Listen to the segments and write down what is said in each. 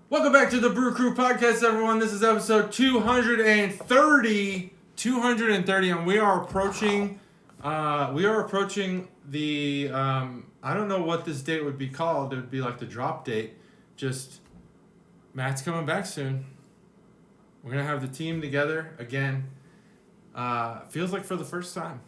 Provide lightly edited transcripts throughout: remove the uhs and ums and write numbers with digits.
Welcome back to the Brew Crew Podcast, everyone. This is episode 230. 230, and we are approaching the, I don't know what this date would be called. It would be like the drop date. Just, Matt's coming back soon. We're going to have the team together again. Feels like for the first time.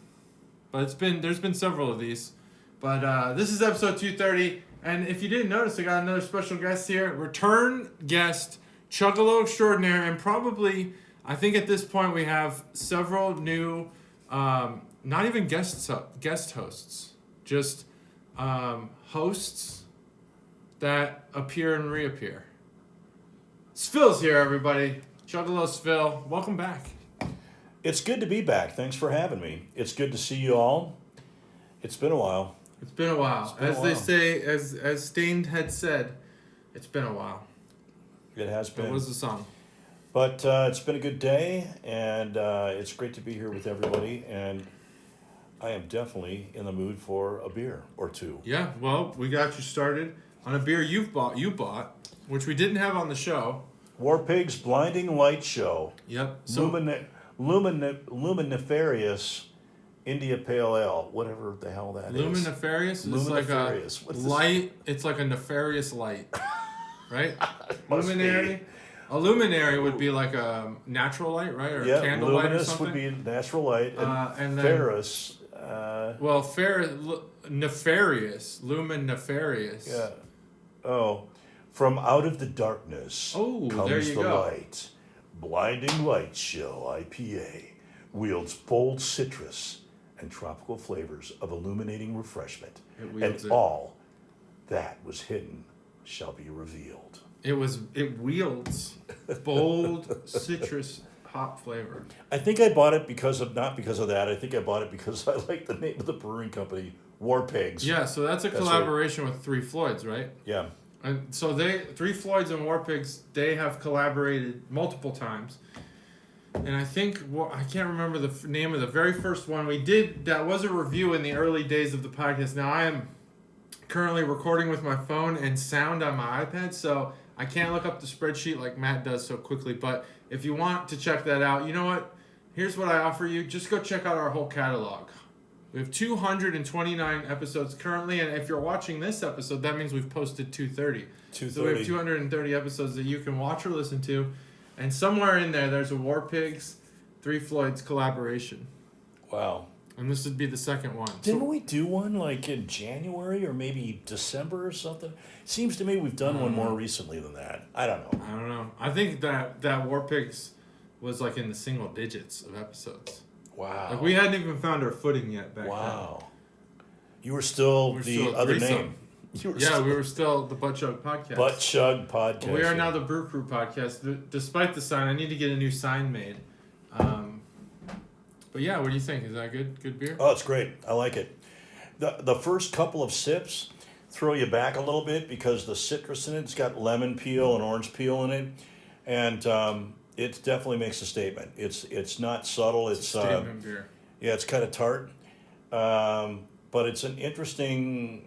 But there's been several of these. But this is episode 230. And if you didn't notice, I got another special guest here. Return guest, Chuggalo extraordinaire, and probably, I think at this point we have several new, not even guest hosts, just hosts that appear and reappear. SFIL's here, everybody. Chuggalos SFIL, welcome back. It's good to be back. Thanks for having me. It's good to see you all. It's been a while. It's been a while. They say, as Stained had said, it's been a while. It has been. What was the song? But it's been a good day, and it's great to be here with everybody. And I am definitely in the mood for a beer or two. Yeah, well, we got you started on a beer you bought, which we didn't have on the show. War Pig's Blinding Light Show. Yep. So, Luminiferious India Pale Ale, whatever the hell that is. Luminiferious is like a light. It's like a nefarious light, right? Luminary. A luminary would be like a natural light, right? Or a candle light or something. Luminous would be natural light, and then ferrous. Nefarious. Luminiferious. Yeah. Oh, from out of the darkness comes the light. Blinding Light Show IPA wields bold citrus and tropical flavors of illuminating refreshment, and all that was hidden shall be revealed. It wields bold citrus hop flavor. I think I bought it not because of that. I think I bought it because I like the name of the brewing company, War Pigs. Yeah, so that's a collaboration with Three Floyds, right? Yeah. And so Three Floyds and War Pigs, they have collaborated multiple times. And I think, I can't remember the name of the very first one we did. That was a review in the early days of the podcast. Now, I am currently recording with my phone and sound on my iPad, so I can't look up the spreadsheet like Matt does so quickly. But if you want to check that out, you know what? Here's what I offer you. Just go check out our whole catalog. We have 229 episodes currently, and if you're watching this episode, that means we've posted 230. So we have 230 episodes that you can watch or listen to. And somewhere in there's a War Pigs, Three Floyds collaboration. Wow. And this would be the second one. Didn't we do one like in January or maybe December or something? Seems to me we've done one more recently than that. I don't know. I think that War Pigs was like in the single digits of episodes. Wow. Like we hadn't even found our footing yet back then. Wow. You were still the other name. We were still the Butt Chug Podcast. Butt Chug Podcast. We are now the Brew Crew Podcast. Despite the sign, I need to get a new sign made. But yeah, what do you think? Is that good beer? Oh, it's great. I like it. The first couple of sips throw you back a little bit because the citrus in it, it's got lemon peel and orange peel in it. And it definitely makes a statement. It's not subtle. It's a statement beer. Yeah, it's kind of tart. But it's an interesting...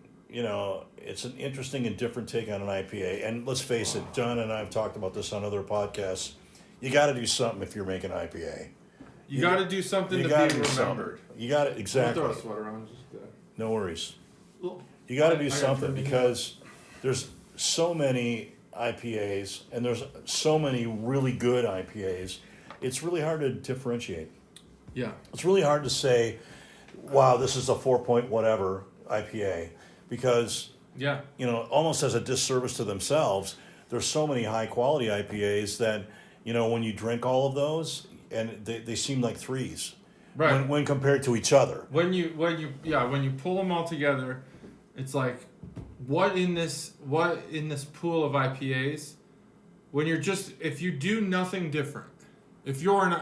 it's an interesting and different take on an IPA. And let's face it, John and I have talked about this on other podcasts. You got to do something if you're making IPA. You got to do something to be remembered. You got to, exactly. I'll throw a sweater on. No worries. You got to do something because there's so many IPAs and there's so many really good IPAs. It's really hard to differentiate. Yeah. It's really hard to say, wow, this is a 4 whatever IPA. Because, almost as a disservice to themselves, there's so many high-quality IPAs that, when you drink all of those, and they seem like threes, right? When compared to each other. When you pull them all together, it's like, what in this pool of IPAs, if you do nothing different, if you're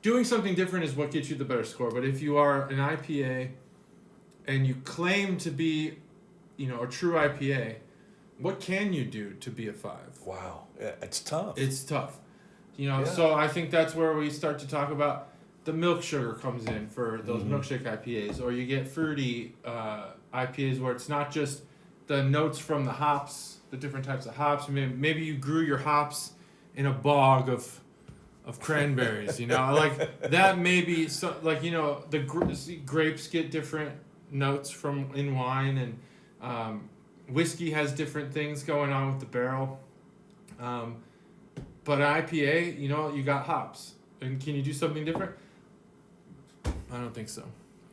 doing something different is what gets you the better score. But if you are an IPA and you claim to be, a true IPA, what can you do to be a 5? Wow, it's tough. It's tough. So I think that's where we start to talk about the milk sugar comes in for those milkshake IPAs, or you get fruity IPAs where it's not just the notes from the hops, the different types of hops. Maybe you grew your hops in a bog of cranberries, like that. Maybe so, like the grapes get different notes from in wine, and whiskey has different things going on with the barrel. But IPA, you got hops, and can you do something different? I don't think so.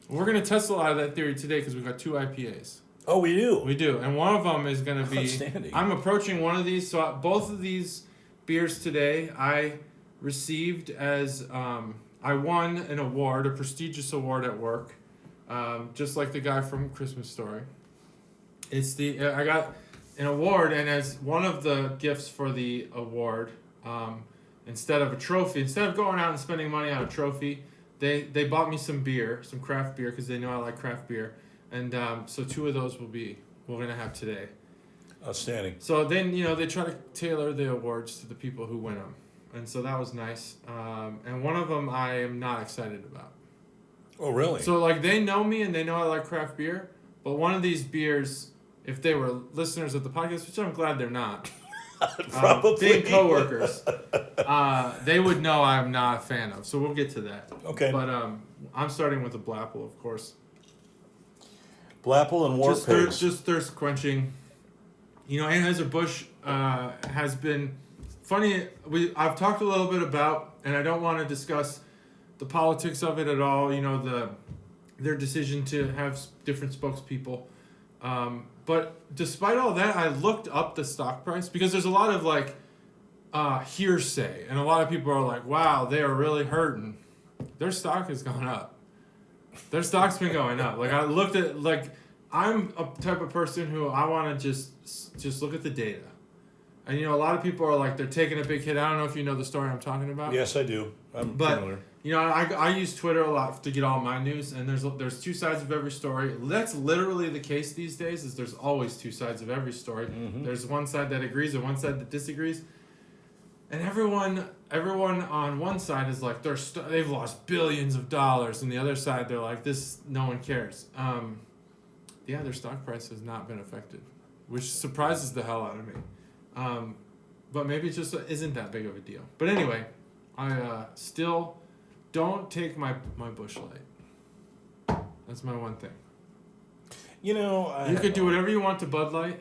We're gonna test a lot of that theory today because we've got 2 IPAs. Oh, we do. We do, and one of them is gonna be. Outstanding. I'm approaching one of these, so both of these beers today I received as I won an award, a prestigious award at work, just like the guy from Christmas Story. I got an award, and as one of the gifts for the award, instead of a trophy, instead of going out and spending money on a trophy, they bought me some beer, some craft beer, because they know I like craft beer, and so 2 of those we're gonna have today. Outstanding. So then they try to tailor the awards to the people who win them, and so that was nice. And one of them I am not excited about. Oh, really? So like they know me and they know I like craft beer, but one of these beers, if they were listeners of the podcast, which I'm glad they're not, probably being coworkers, they would know I'm not a fan of. So we'll get to that. Okay. But I'm starting with a Blapple, of course. Blapple and War Pigs. Just thirst quenching. Anheuser-Busch has been funny. I've talked a little bit about, and I don't want to discuss the politics of it at all. Their decision to have different spokespeople. But despite all that, I looked up the stock price because there's a lot of hearsay, and a lot of people are like, "Wow, they are really hurting." Their stock has gone up. Their stock's been going up. Like I looked at I'm a type of person who I want to just look at the data. And a lot of people are like they're taking a big hit. I don't know if you know the story I'm talking about. Yes, I do. I'm familiar. I use Twitter a lot to get all my news, and there's 2 sides of every story. That's literally the case these days. Is there's always 2 sides of every story. Mm-hmm. There's one side that agrees and one side that disagrees, and everyone on one side is like they've lost billions of dollars, and the other side they're like no one cares. Their stock price has not been affected, which surprises the hell out of me. But maybe it just isn't that big of a deal. But anyway, I still don't take my Busch Light. That's my one thing. You could do whatever you want to Bud Light.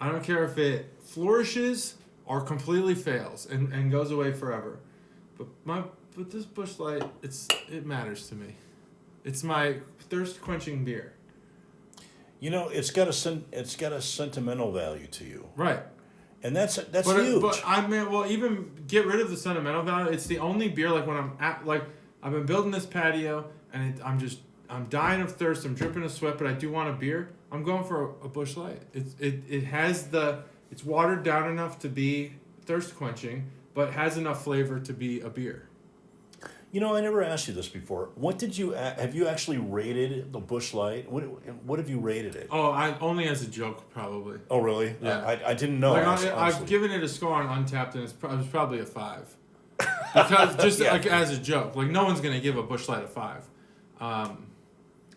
I don't care if it flourishes or completely fails and goes away forever. But this Busch Light, it matters to me. It's my thirst quenching beer. It's got a sentimental value to you. Right. And that's huge. But even get rid of the sentimental value. It's the only beer when I'm I've been building this patio and I'm dying of thirst. I'm dripping a sweat, but I do want a beer. I'm going for a Busch Light. It's watered down enough to be thirst quenching, but has enough flavor to be a beer. I never asked you this before. What did you have you actually rated the Busch Light? What have you rated it? Oh, I only as a joke, probably. Oh, really? Yeah. I didn't know. I've given it a score on Untappd, and it was probably a 5. Because just as a joke, no one's gonna give a Busch Light a 5.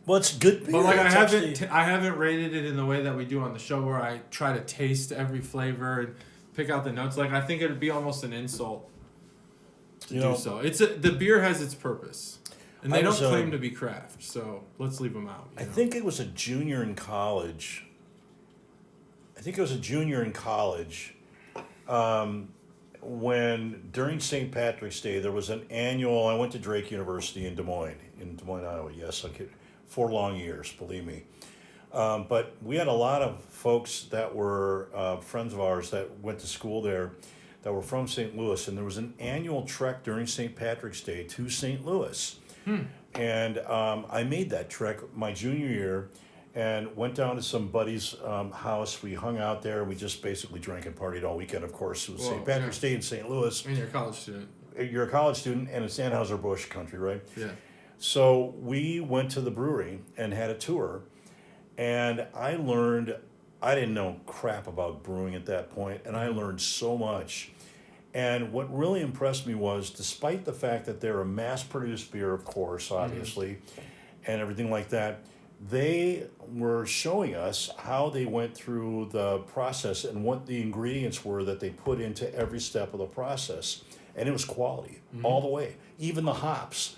Well, it's good beer. But I haven't rated it in the way that we do on the show, where I try to taste every flavor and pick out the notes. I think it would be almost an insult to do so. The beer has its purpose, and they don't claim to be craft, so let's leave them out. I think it was a junior in college. When during St. Patrick's Day there was an annual. I went to Drake University in Des Moines, Iowa. Yes, 4 long years, believe me. But we had a lot of folks that were friends of ours that went to school there, that were from St. Louis, and there was an annual trek during St. Patrick's Day to St. Louis. And I made that trek my junior year and went down to some buddy's house. We hung out there. We just basically drank and partied all weekend, of course. It was St. Patrick's Day in St. Louis. And you're a college student. You're a college student, and it's Anheuser-Busch country, right? Yeah. So we went to the brewery and had a tour, and I didn't know crap about brewing at that point, and I learned so much. And what really impressed me was, despite the fact that they're a mass-produced beer, of course, obviously, and everything like that, they were showing us how they went through the process and what the ingredients were that they put into every step of the process. And it was quality all the way. Even the hops.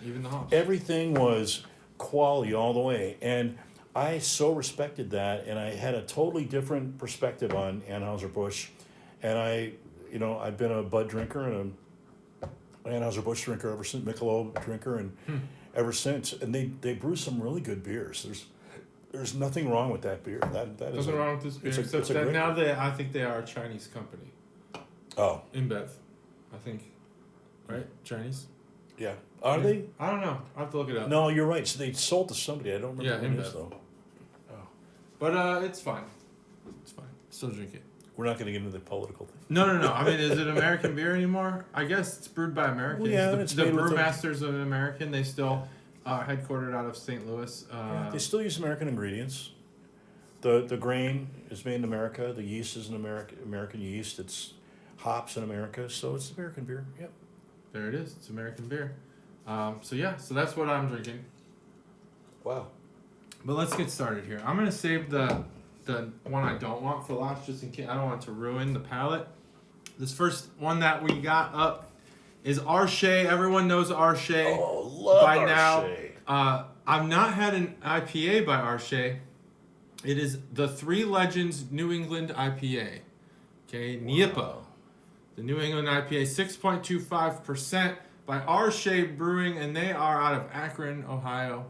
Everything was quality all the way. And I so respected that, and I had a totally different perspective on Anheuser-Busch. And I've been a Bud drinker and an Anheuser-Busch drinker ever since, Michelob drinker, and ever since. And they brew some really good beers. There's nothing wrong with that beer. Nothing wrong with this beer, except that now I think they are a Chinese company. Oh. InBev, I think. Right? Chinese? Yeah. Are they? I don't know. I have to look it up. No, you're right. So they sold to somebody. I don't remember who it is, though. Oh. But it's fine. It's fine. Still drink it. We're not going to get into the political thing. No. I mean, is it American beer anymore? I guess it's brewed by Americans. Well, yeah, the brewmasters of American, they still are headquartered out of St. Louis. They still use American ingredients. The grain is made in America. The yeast is an American yeast. It's hops in America. So it's American beer. Yep. There it is. It's American beer. So that's what I'm drinking. Wow. But let's get started here. I'm going to save the one I don't want for last, just in case. I don't want it to ruin the palate. This first one that we got up is our Shea. Everyone knows our Shea. Oh, love by our now. Shea. I've not had an IPA by our Shea. It is the Three Legends New England IPA. Okay, NEIPA. The New England IPA, 6.25% by our Shea Brewing, and they are out of Akron, Ohio.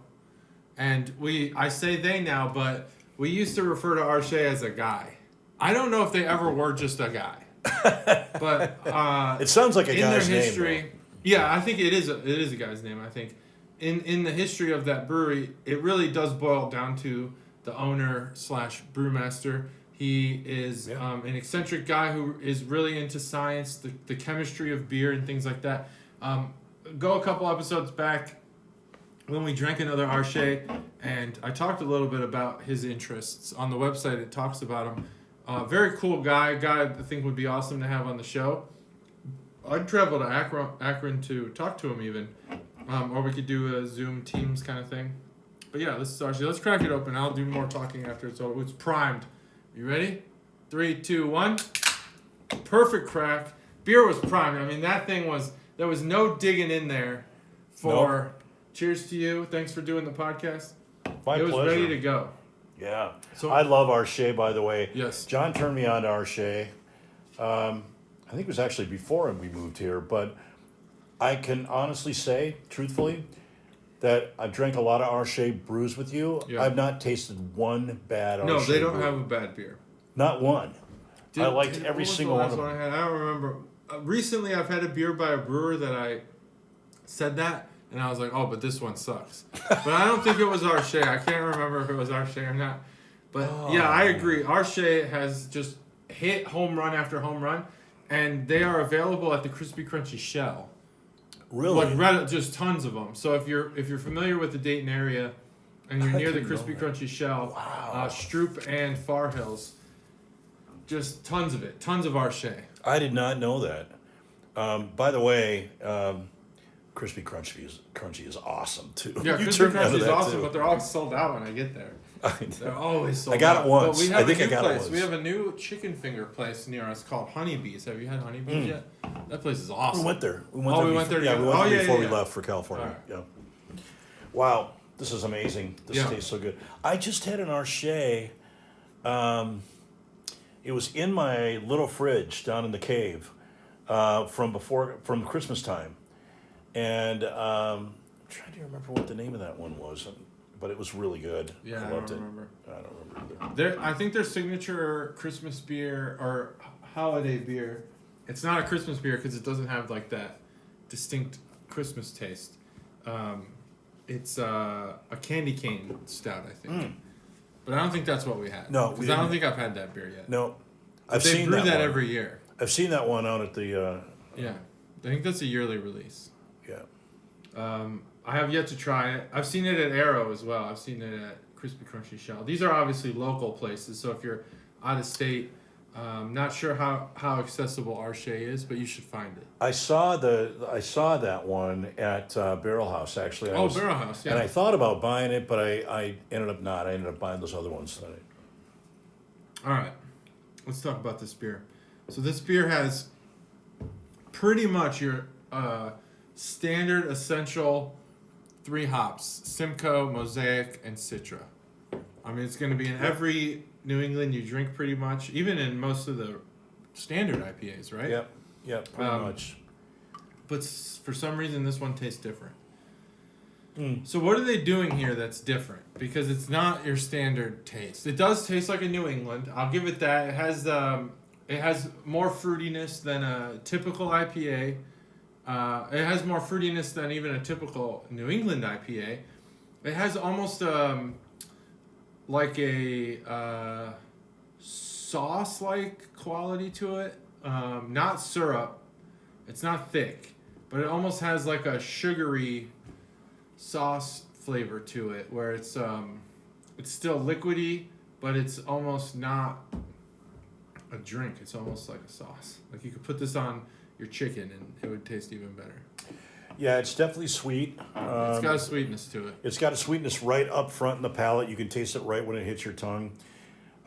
And I say they now, but we used to refer to our Shea as a guy. I don't know if they ever were just a guy. But it sounds like a guy's in their history, name. Yeah, I think it is a guy's name, I think. In the history of that brewery, it really does boil down to the owner / brewmaster. He is an eccentric guy who is really into science, the chemistry of beer and things like that. Go a couple episodes back when we drank another Arche, and I talked a little bit about his interests. On the website, it talks about him. Very cool guy I think would be awesome to have on the show. I'd travel to Akron to talk to him even. Or we could do a Zoom Teams kind of thing. But yeah, this is Arche. Let's crack it open. I'll do more talking after it's over. It's primed. You ready? 3, 2, 1. Perfect crack. Beer was primed. I mean, there was no digging in there for... Nope. Cheers to you. Thanks for doing the podcast. My pleasure. It was ready to go. Yeah. So I love Arche, by the way. Yes. John turned me on to Arche. I think it was actually before we moved here, but I can honestly say, truthfully, that I've drank a lot of Arche brews with you. Yeah. I've not tasted one bad Arche. No, they don't have a bad beer. Not one. I liked every single one of them. I don't remember. Recently, I've had a beer by a brewer that I said that, and I was like, oh, but this one sucks. But I don't think it was Arche. I can't remember if it was Arche or not. But yeah, I agree. Arche has just hit home run after home run, and they are available at the Crispy Crunchy Shell. Really? Like just tons of them. So if you're familiar with the Dayton area, and you're near the Crispy Crunchy Shell, Stroop and Far Hills, just tons of it. Tons of Arche. I did not know that. By the way, Crispy Crunchy is awesome too. Yeah, Crispy Crunchy is awesome, but they're always sold out when I get there. They're always sold out. I got it once. But we have I think a new I got place. it once. We have a new chicken finger place near us called Honeybees. Have you had Honeybees yet? That place is awesome. We went there. We went there. Yeah, we went there before we yeah. left for California. Right. Yeah. Wow, this is amazing. This tastes so good. I just had an Arche. It was in my little fridge down in the cave from Christmas time, and I'm trying to remember what the name of that one was, but it was really good. Yeah, I loved don't remember. I don't remember either. I think their signature Christmas beer or holiday beer, it's not a Christmas beer because it doesn't have like that distinct Christmas taste. It's a candy cane stout, I think. But I don't think that's what we had. No, because I don't think I've had that beer yet. No, They brew that every year. I've seen that one out at the. Yeah, I think that's a yearly release. Yeah. I have yet to try it. I've seen it at Arrow as well. I've seen it at Crispy Crunchy Shell. These are obviously local places, so if you're out of state, Not sure how accessible our Shea is, but you should find it. I saw that one at Barrel House actually. Barrel House, yeah. And I thought about buying it, but I ended up not. I ended up buying those other ones. All right, let's talk about this beer. So this beer has pretty much your standard essential 3 hops: Simcoe, Mosaic, and Citra. I mean, it's going to be in every New England you drink pretty much, even in most of the standard IPAs, right? Yep, pretty much. But for some reason, this one tastes different. So what are they doing here that's different? Because it's not your standard taste. It does taste like a New England. I'll give it that. It has more fruitiness than a typical IPA. It has more fruitiness than even a typical New England IPA. It has almost like a sauce-like quality to it. Not syrup. It's not thick, but it almost has like a sugary sauce flavor to it, where it's still liquidy, but it's almost not a drink. It's almost like a sauce. Like you could put this on your chicken and it would taste even better. Yeah, it's definitely sweet. It's got a sweetness to it. It's got a sweetness right up front in the palate. You can taste it right when it hits your tongue.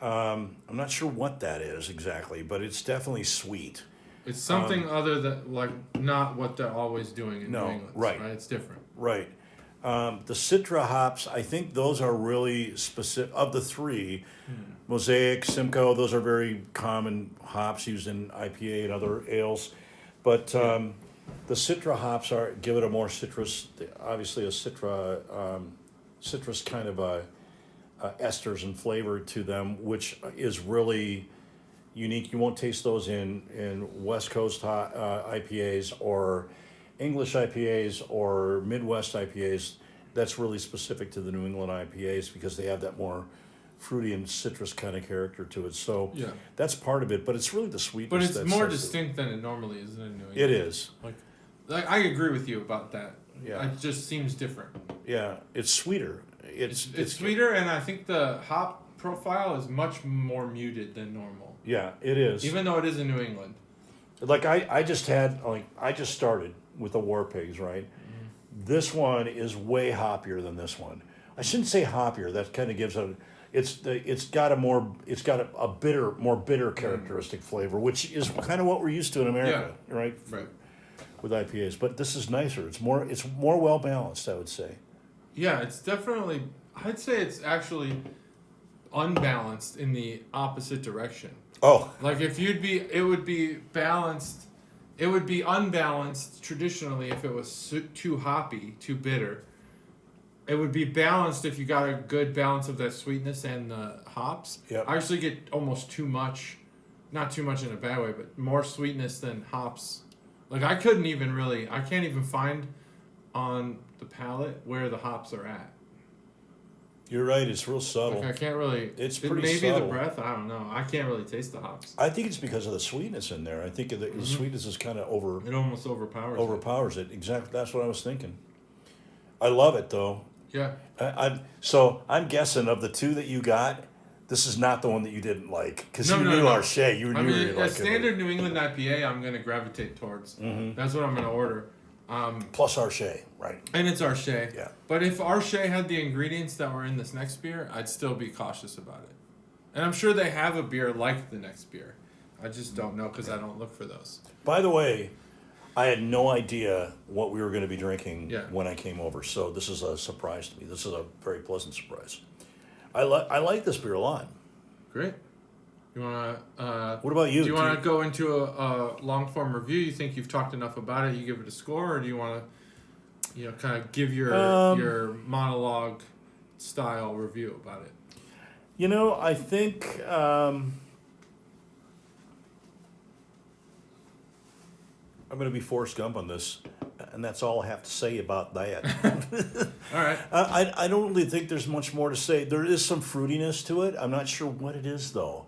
I'm not sure what that is exactly, but it's definitely sweet. It's something other than, like, not what they're always doing in New England. Right. It's different. Right. The Citra hops, I think those are really specific. Of the 3, Mosaic, Simcoe, those are very common hops used in IPA and other ales. But the Citra hops give it a more citrus, obviously a citrus kind of esters and flavor to them, which is really unique. You won't taste those in West Coast IPAs or English IPAs or Midwest IPAs. That's really specific to the New England IPAs because they have that more fruity and citrus kind of character to it. So that's part of it, but it's really the sweetness. But it's more distinct than it normally is in New England. It is. Like I agree with you about that. Yeah. It just seems different. Yeah, it's sweeter. It's sweeter, and I think the hop profile is much more muted than normal. Yeah, it is. Even though it is in New England. Like I just started with the War Pigs, right? Mm-hmm. This one is way hoppier than this one. I shouldn't say hoppier. That kind of gives it's got a more bitter characteristic flavor, which is kind of what we're used to in America, right? Right. With IPAs, but this is nicer. It's more well balanced, I would say. Yeah, it's definitely. I'd say it's actually unbalanced in the opposite direction. Oh, like it would be balanced. It would be unbalanced traditionally if it was too hoppy, too bitter. It would be balanced if you got a good balance of that sweetness and the hops. Yep. I actually get almost too much, not too much in a bad way, but more sweetness than hops. Like I can't even find on the palate where the hops are at. You're right. It's real subtle. Like I can't really. It's pretty maybe subtle. the breath. I don't know. I can't really taste the hops. I think it's because of the sweetness in there. I think the sweetness is kind of It almost overpowers it. Exactly. That's what I was thinking. I love it though. Yeah. I'm guessing of the 2 that you got, this is not the one that you didn't like because you knew our Shea. You knew really like it. Standard New England IPA, I'm gonna gravitate towards. Mm-hmm. That's what I'm gonna order. Plus our Shea, right? And it's our Shea. Yeah. But if our Shea had the ingredients that were in this next beer, I'd still be cautious about it. And I'm sure they have a beer like the next beer. I just don't know because I don't look for those. By the way, I had no idea what we were going to be drinking when I came over, so this is a surprise to me. This is a very pleasant surprise. I like this beer a lot. Great. You want to? What about you? Do you want to go into a long form review? You think you've talked enough about it? You give it a score, or do you want to, kind of give your monologue style review about it? I think. I'm going to be Forrest Gump on this, and that's all I have to say about that. All right. I don't really think there's much more to say. There is some fruitiness to it. I'm not sure what it is, though.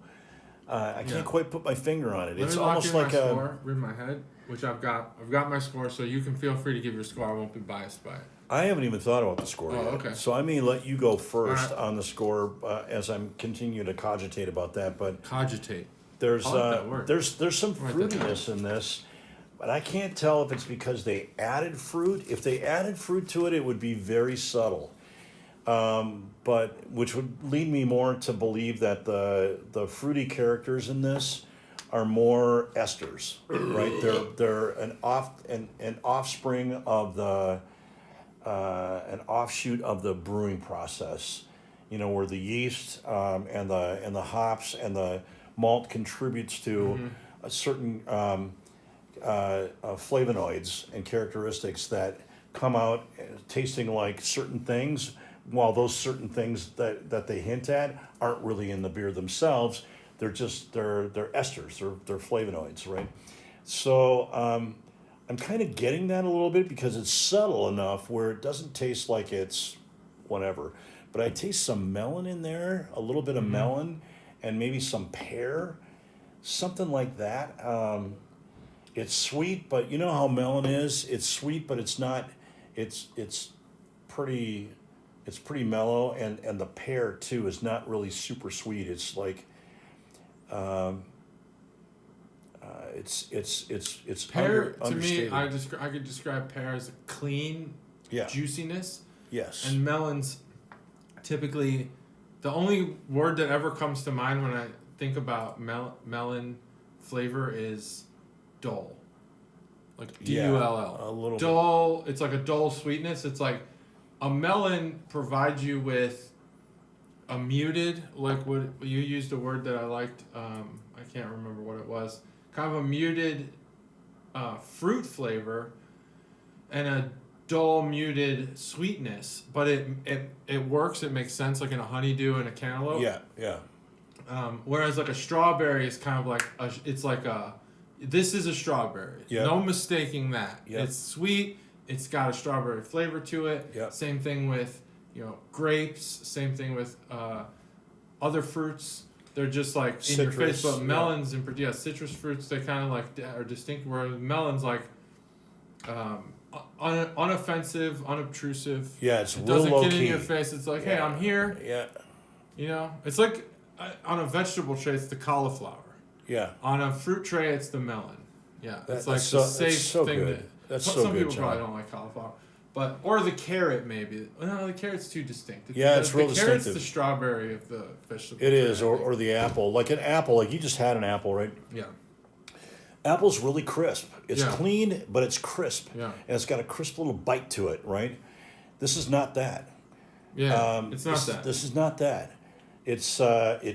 I can't quite put my finger on it. It's almost like a score in my head, which I've got. I've got my score, so you can feel free to give your score. I won't be biased by it. I haven't even thought about the score yet. Okay. So I may let you go first on the score as I'm continuing to cogitate about that. But cogitate. There's I like that word. there's some fruitiness in this, but I can't tell if it's because they added fruit. If they added fruit to it, it would be very subtle. But which would lead me more to believe that the fruity characters in this are more esters, right? They're an offspring of the an offshoot of the brewing process. You know, where the yeast and the hops and the malt contributes to a certain flavonoids and characteristics that come out tasting like certain things, while those certain things that they hint at aren't really in the beer themselves. They're just they're esters, they're flavonoids, right? So I'm kind of getting that a little bit because it's subtle enough where it doesn't taste like it's whatever. But I taste some melon in there, a little bit of melon, and maybe some pear, something like that. It's sweet, but you know how melon is. It's sweet, but it's not. It's pretty mellow, and the pear too is not really super sweet. It's like, it's pear to understated. me. I could describe pear as a clean, juiciness. Yes. And melons, typically, the only word that ever comes to mind when I think about melon flavor is dull. Like D-U-L-L. A little dull. It's like a dull sweetness. It's like a melon provides you with a muted, like what you used a word that I liked. I can't remember what it was. Kind of a muted fruit flavor and a dull, muted sweetness, but it works. It makes sense, like in a honeydew and a cantaloupe. Yeah. Whereas like a strawberry is kind of like this is a strawberry. Yep. No mistaking that. Yep. It's sweet. It's got a strawberry flavor to it. Yep. Same thing with grapes. Same thing with other fruits. They're just like in your face. But melons and citrus fruits, they kind of like are distinct. Whereas melons like unoffensive, unobtrusive. Yeah, it doesn't real get low-key. in your face. It's like, hey, I'm here. Yeah. You know, it's like on a vegetable tray, it's the cauliflower. Yeah. On a fruit tray, it's the melon. Yeah, it's like that's the so, safe so thing. Good. That's some so good, people John. probably don't like cauliflower, or the carrot maybe. No, the carrot's too distinct. It's real distinctive. The carrot's the strawberry of the vegetable. It is, or the apple. Like an apple, like you just had an apple, right? Yeah. Apple's really crisp. It's Yeah. clean, but it's crisp. Yeah. And it's got a crisp little bite to it, right? This is not that. Yeah, it's not that. This is not that. It's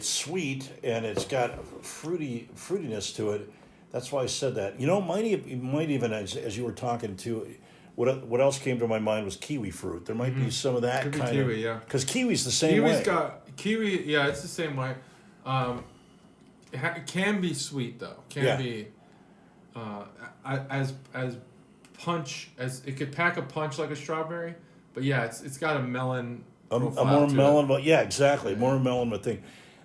sweet and it's got fruitiness to it. That's why I said that. You know, it might even as you were talking to, what else came to my mind was kiwi fruit. There might be some of that Could be kind kiwi, of. yeah. Because kiwi's the same way. Kiwi. Yeah, it's the same way. It can be sweet though. Can be as punch as it could pack a punch like a strawberry. But yeah, it's got a melon. A more melon, but yeah, exactly, more melon. But thing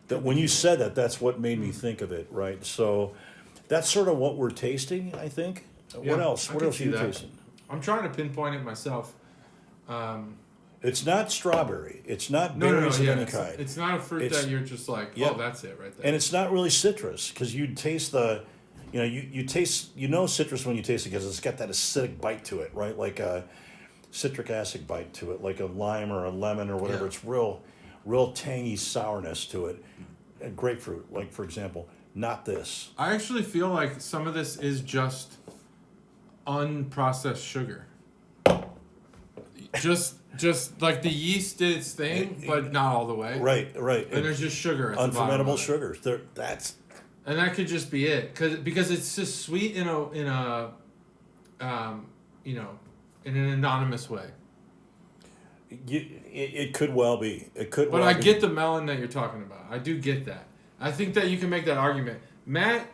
that when you said that, that's what made me think of it, right? So that's sort of what we're tasting, I think. Yeah, what else? What else are you tasting? I'm trying to pinpoint it myself. It's not strawberry. It's not berries of any kind. It's not a fruit that you're just like, oh, that's it right there. And it's not really citrus because you taste you taste citrus when you taste it because it's got that acidic bite to it, right? Like a citric acid bite to it, like a lime or a lemon or whatever. It's real tangy sourness to it. And grapefruit, like for example, not this. I actually feel like some of this is just unprocessed sugar. Just like the yeast did its thing, but not all the way. Right. And there's just sugar. At unfermentable sugars. And that could just be it, because it's just sweet in an anonymous way. It could well be. But I get the melon that you're talking about. I do get that. I think that you can make that argument. Matt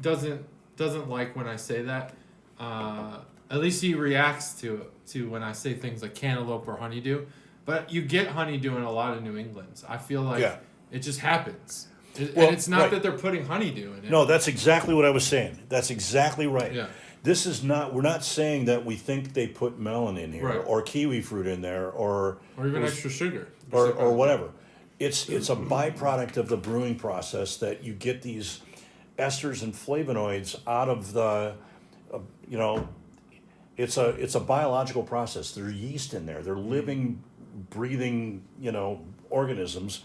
doesn't like when I say that. At least he reacts to when I say things like cantaloupe or honeydew. But you get honeydew in a lot of New Englands. I feel like it just happens. And it's not that they're putting honeydew in it. No, that's exactly what I was saying. That's exactly right. Yeah. This is not. We're not saying that we think they put melon in here or kiwi fruit in there or even extra sugar or whatever. it's a byproduct of the brewing process that you get these esters and flavonoids out of the, you know, it's a biological process. There's yeast in there. They're living, breathing, you know, organisms,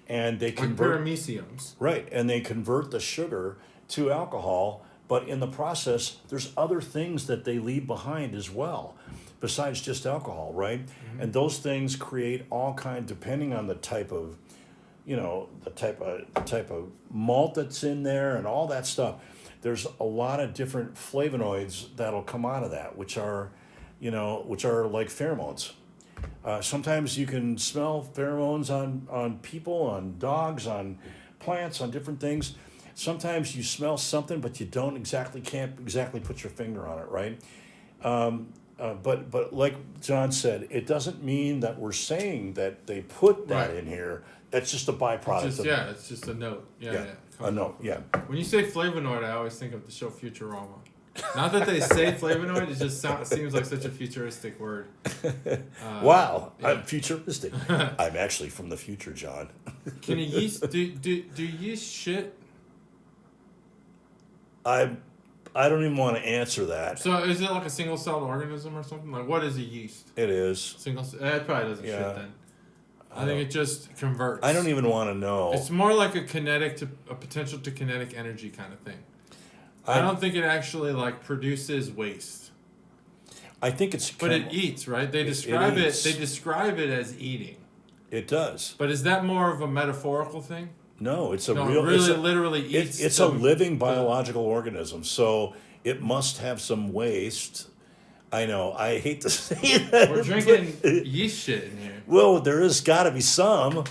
and they convert parameciums. Right, and they convert the sugar to alcohol. But in the process, there's other things that they leave behind as well, besides just alcohol, right? Mm-hmm. And those things create all kinds, depending on the type of, you know, the type of malt that's in there and all that stuff. There's a lot of different flavonoids that'll come out of that, which are like pheromones. Sometimes you can smell pheromones on people, on dogs, on plants, on different things. Sometimes you smell something, but you can't exactly put your finger on it, right? But like John said, it doesn't mean that we're saying that they put that in here. That's just a byproduct. It's just a note. Yeah. A note, yeah. When you say flavonoid, I always think of the show Futurama. Not that they say flavonoid, it just seems like such a futuristic word. Wow, yeah. I'm futuristic. I'm actually from the future, John. Can a yeast do yeast shit? I don't even want to answer that. So is it like a single-celled organism or something? Like, what is a yeast? It is. It probably doesn't shit then. I think it just converts. I don't even want to know. It's more like a potential to kinetic energy kind of thing. I don't think it actually like produces waste. I think it's. But it eats, right? They describe it. They describe it as eating. It does. But is that more of a metaphorical thing? No, it's literally eats. It's a living biological organism, so it must have some waste. I know. I hate to say that. We're drinking yeast shit in here. Well, there has got to be some.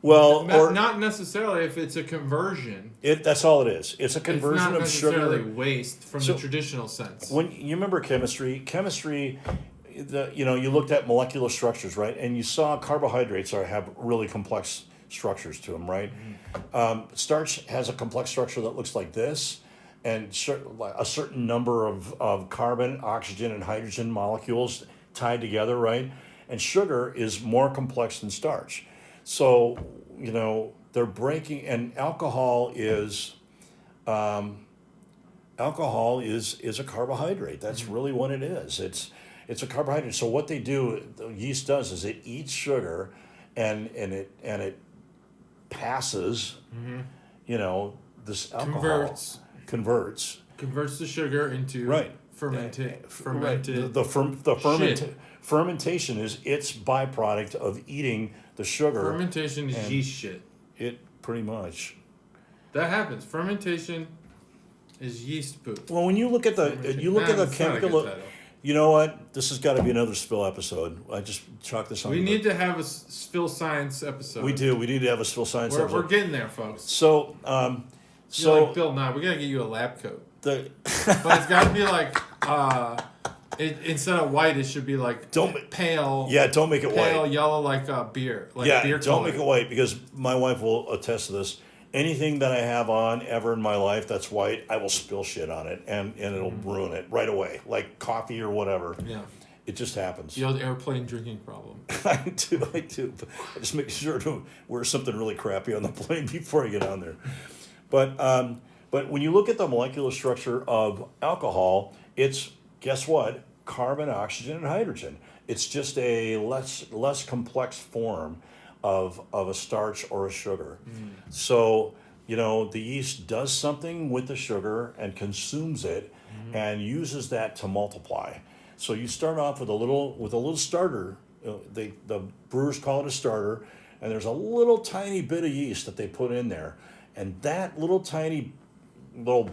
Well, not necessarily if it's a conversion. That's all it is. It's a conversion of sugar. It's not necessarily waste from the traditional sense. When you remember chemistry, you looked at molecular structures, right? And you saw carbohydrates have really complex structures to them, right? Mm-hmm. Starch has a complex structure that looks like this, and a certain number of carbon, oxygen, and hydrogen molecules tied together, right? And sugar is more complex than starch. So, they're breaking, and alcohol is a carbohydrate. That's really what it is. It's a carbohydrate. So what they do, the yeast does, is it eats sugar, and it passes, this alcohol converts the sugar into fermented. The fermentation is its byproduct of eating the sugar. Fermentation is yeast shit. It pretty much. That happens. Fermentation is yeast poop. Well, when you look at the chemical, you know what? This has got to be another SFIL episode. I just chalked this on. We need to have a SFIL science episode. We do. We need to have a SFIL science episode. We're getting there, folks. So, You're like Bill Nye. We gotta get you a lab coat. But it's got to be like. Instead of white, it should be like pale. Yeah, don't make it white. Pale yellow like beer. Beer don't make it white, because my wife will attest to this. Anything that I have on ever in my life that's white, I will spill shit on it, and it'll ruin it right away, like coffee or whatever. Yeah. It just happens. The old airplane drinking problem. I do. But I just make sure to wear something really crappy on the plane before I get on there. But when you look at the molecular structure of alcohol, it's, guess what? Carbon, oxygen, and hydrogen. It's just a less complex form of a starch or a sugar. So, the yeast does something with the sugar and consumes it and uses that to multiply. So you start off with a little starter. The brewers call it a starter, and there's a little tiny bit of yeast that they put in there, and that little tiny butthole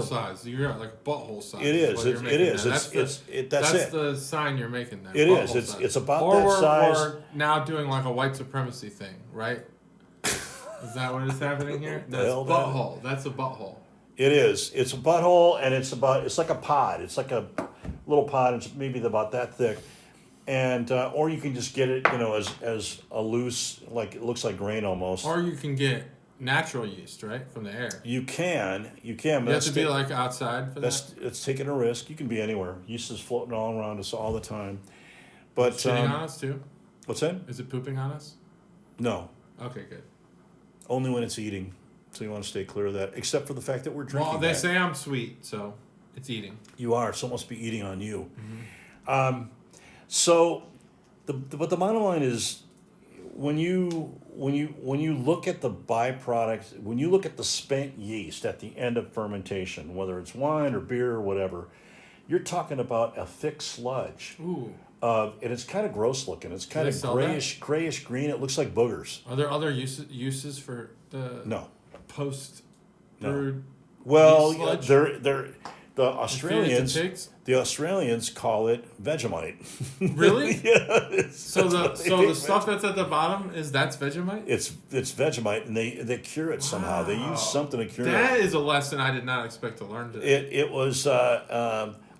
size. You're like butthole size. It is. It is. That's the sign you're making there. It is. It's about that size. Or now doing like a white supremacy thing, right? Is that what is happening here? That's butthole. That's a butthole. It is. It's a butthole, and it's like a pod. It's like a little pod. It's maybe about that thick, and or you can just get it, as a loose, like it looks like grain almost. Or you can get natural yeast, right, from the air. You can. You have to be like outside for that. It's taking a risk. You can be anywhere. Yeast is floating all around us all the time. But shitting on us too. What's that? Is it pooping on us? No. Okay, good. Only when it's eating. So you want to stay clear of that, except for the fact that we're drinking. Well, they say I'm sweet, so it's eating. You are. So it must be eating on you. Mm-hmm. So, but the bottom line is, when you look at the byproduct, when you look at the spent yeast at the end of fermentation, whether it's wine or beer or whatever, you're talking about a thick sludge. Ooh. And it's kind of gross looking. It's kind of grayish green. It looks like boogers. Are there other uses for the post brewed? Well, the Australians call it Vegemite. Really? Yeah. So the stuff that's at the bottom that's Vegemite? It's Vegemite, and they cure it somehow. They use something to cure it. That is a lesson I did not expect to learn today. It was.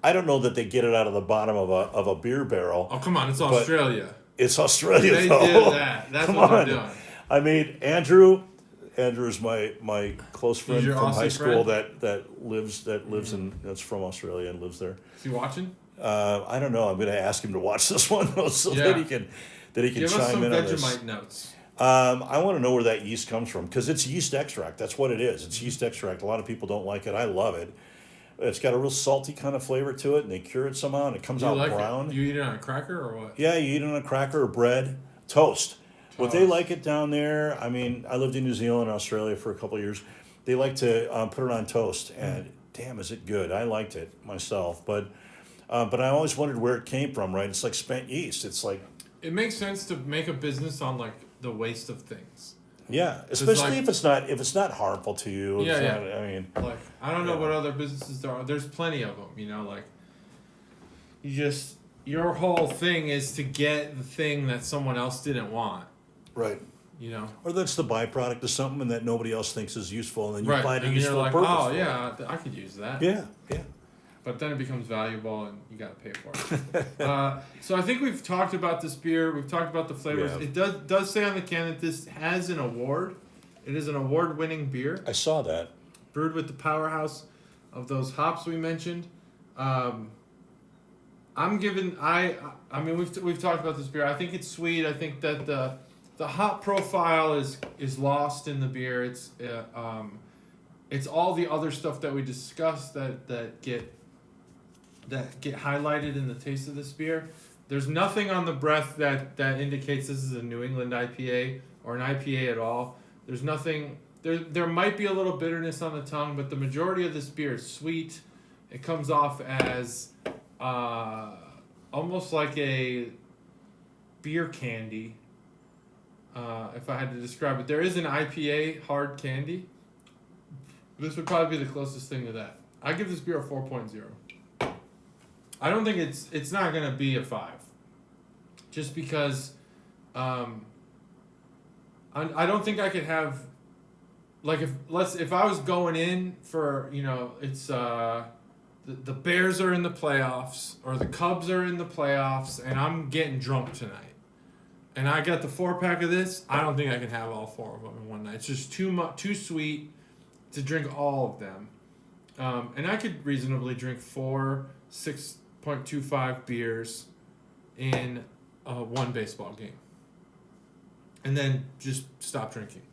I don't know that they get it out of the bottom of a beer barrel. Oh, come on, it's Australia. It's Australia, they though. did that. That's what they're doing. I mean, Andrew's my close friend from high school that lives that's from Australia and lives there. Is he watching? I don't know. I'm going to ask him to watch this one though, so that he can Give chime in on this. Give us some Vegemite notes. I want to know where that yeast comes from, because it's yeast extract. That's what it is. It's yeast extract. A lot of people don't like it. I love it. It's got a real salty kind of flavor to it, and they cure it somehow, and it comes out brown. You eat it on a cracker or what? Yeah, you eat it on a cracker or bread. Toast. What they like it down there, I mean, I lived in New Zealand and Australia for a couple of years. They like to put it on toast, and damn, is it good. I liked it myself, but I always wondered where it came from, right? It's like spent yeast. It's like... It makes sense to make a business on, like, the waste of things. Yeah, especially if it's not harmful to you. Yeah. I mean, like, I don't know what other businesses there are. There's plenty of them, like, your whole thing is to get the thing that someone else didn't want. Right. Or that's the byproduct of something that nobody else thinks is useful, and then you find a useful useful like, purpose. Oh, yeah, I could use that. Yeah. But then it becomes valuable, and you got to pay for it. So I think we've talked about this beer. We've talked about the flavors. It does say on the can that this has an award. It is an award-winning beer. I saw that. Brewed with the powerhouse of those hops we mentioned. I'm giving. I mean, we've talked about this beer. I think it's sweet. I think that the hop profile is lost in the beer. It's all the other stuff that we discussed that get highlighted in the taste of this beer. There's nothing on the breath that indicates this is a New England IPA or an IPA at all. There's nothing. There might be a little bitterness on the tongue, but the majority of this beer is sweet. It comes off as almost like a beer candy. If I had to describe it, there is an IPA hard candy. This would probably be the closest thing to that. I give this beer a 4.0. I don't think it's not gonna be a 5, just because I don't think I could have, like, if I was going in for, it's the Bears are in the playoffs or the Cubs are in the playoffs and I'm getting drunk tonight, and I got the 4-pack of this, I don't think I can have all 4 of them in one night. It's just too sweet to drink all of them. And I could reasonably drink 4 6.25 beers in one baseball game, and then just stop drinking.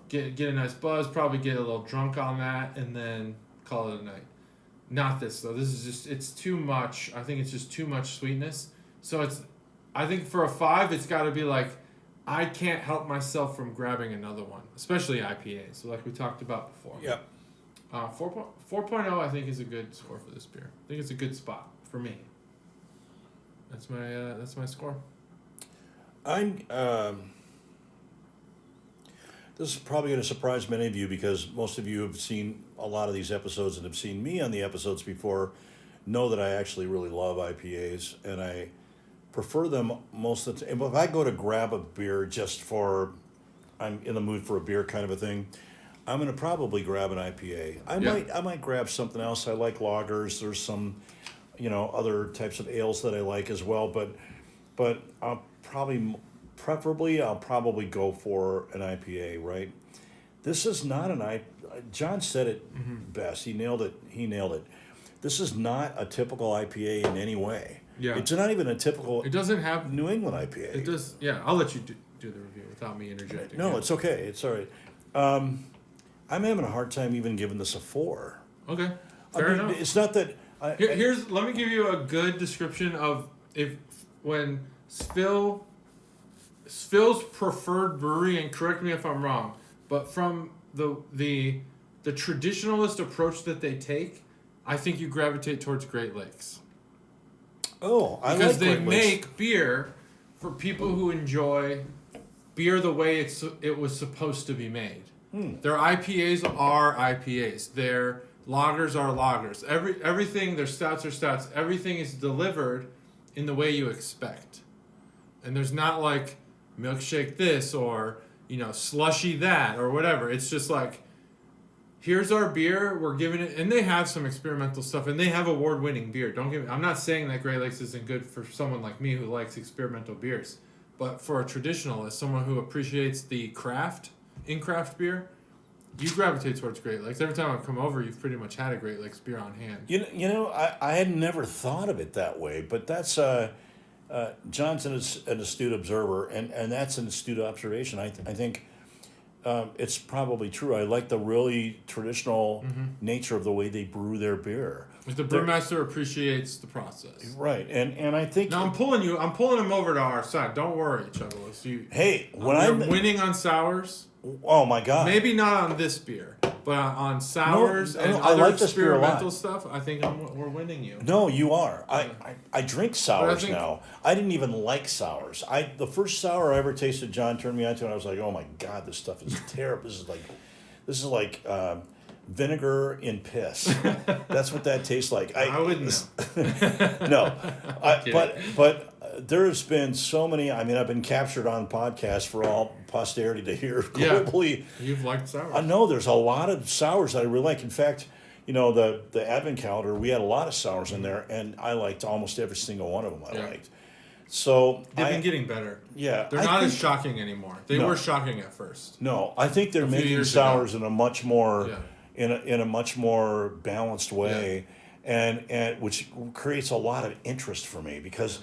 Get a nice buzz, probably get a little drunk on that, and then call it a night. Not this though. This is it's too much. I think it's just too much sweetness. So I think for a 5, it's got to be like, I can't help myself from grabbing another one, especially IPAs. So like we talked about before. Yep. 4.0 I think is a good score for this beer. I think it's a good spot for me. That's my score. This is probably going to surprise many of you, because most of you have seen a lot of these episodes and have seen me on the episodes before, know that I actually really love IPAs, and I prefer them most of the time. If I go to grab a beer just for, I'm in the mood for a beer kind of a thing, I'm going to probably grab an IPA. I might grab something else. I like lagers. There's some, other types of ales that I like as well. But I'll preferably go for an IPA, right? This is not John said it best. He nailed it. This is not a typical IPA in any way. Yeah. It's not even a typical. It doesn't have New England IPA. It does. Yeah, I'll let you do the review without me interjecting. No, it's okay. It's all right. I'm having a hard time even giving this a 4. Okay, fair enough. It's not that. Let me give you a good description of when SFIL's preferred brewery, and correct me if I'm wrong, but from the traditionalist approach that they take, I think you gravitate towards Great Lakes. Oh, I because like Great they Lakes. make beer for people who enjoy beer the way it was supposed to be made. Their IPAs are IPAs. Their lagers are lagers. Everything, their stouts are stouts. Everything is delivered in the way you expect. And there's not like milkshake this or, slushy that or whatever. It's just like, here's our beer, we're giving it, and they have some experimental stuff, and they have award-winning beer. I'm not saying that Great Lakes isn't good for someone like me who likes experimental beers, but for a traditionalist, someone who appreciates the craft beer, you gravitate towards Great Lakes. Every time I come over, you've pretty much had a Great Lakes beer on hand. I had never thought of it that way, but that's John's an astute observer, and that's an astute observation. I think it's probably true. I like the really traditional nature of the way they brew their beer. The brewmaster appreciates the process, right? And I think now I'm pulling him over to our side. Don't worry, Chuggalos. We're winning on sours. Oh my God! Maybe not on this beer, but on sours and I other like this beer a lot. experimental stuff. I think we're winning you. No, you are. I drink sours now. I didn't even like sours. The first sour I ever tasted, John turned me onto, and I was like, oh my God, this stuff is terrible. This is like vinegar in piss. That's what that tastes like. I wouldn't know. No, but there's been so many. I mean, I've been captured on podcasts for all posterity to hear globally. Yeah, you've liked sours. I know there's a lot of sours that I really like. In fact, the advent calendar, we had a lot of sours in there, and I liked almost every single one of them. I liked. So they've been getting better. Yeah, they're not as shocking anymore. They were shocking at first. No, I think they're making sours in a much more in a much more balanced way, and which creates a lot of interest for me because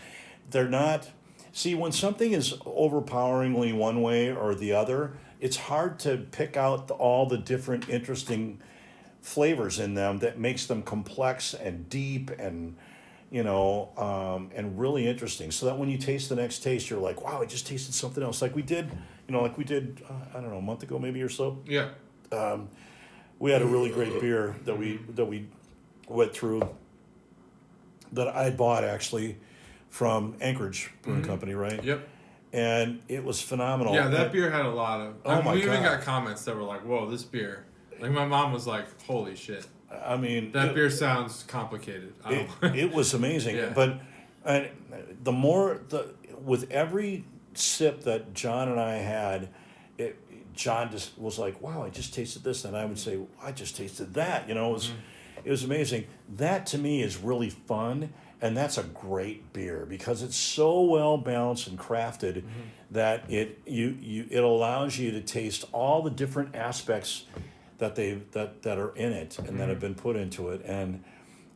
they're not. See, when something is overpoweringly one way or the other, it's hard to pick out all the different interesting flavors in them that makes them complex and deep and and really interesting. So that when you taste the next taste, you're like, wow, I just tasted something else. Like we did, I don't know, a month ago maybe or so. Yeah. We had a really great beer that we went through that I bought actually from Anchorage Brewing Company, right? Yep. And it was phenomenal. Yeah, that beer had a lot of. We even got comments that were like, "Whoa, this beer!" Like my mom was like, "Holy shit!" I mean, that beer sounds complicated. It was amazing, Yeah. But with every sip that John and I had, John just was like, "Wow, I just tasted this," and I would say, "I just tasted that." It was amazing. That to me is really fun. And that's a great beer because it's so well balanced and crafted that it allows you to taste all the different aspects that are in it and that have been put into it, and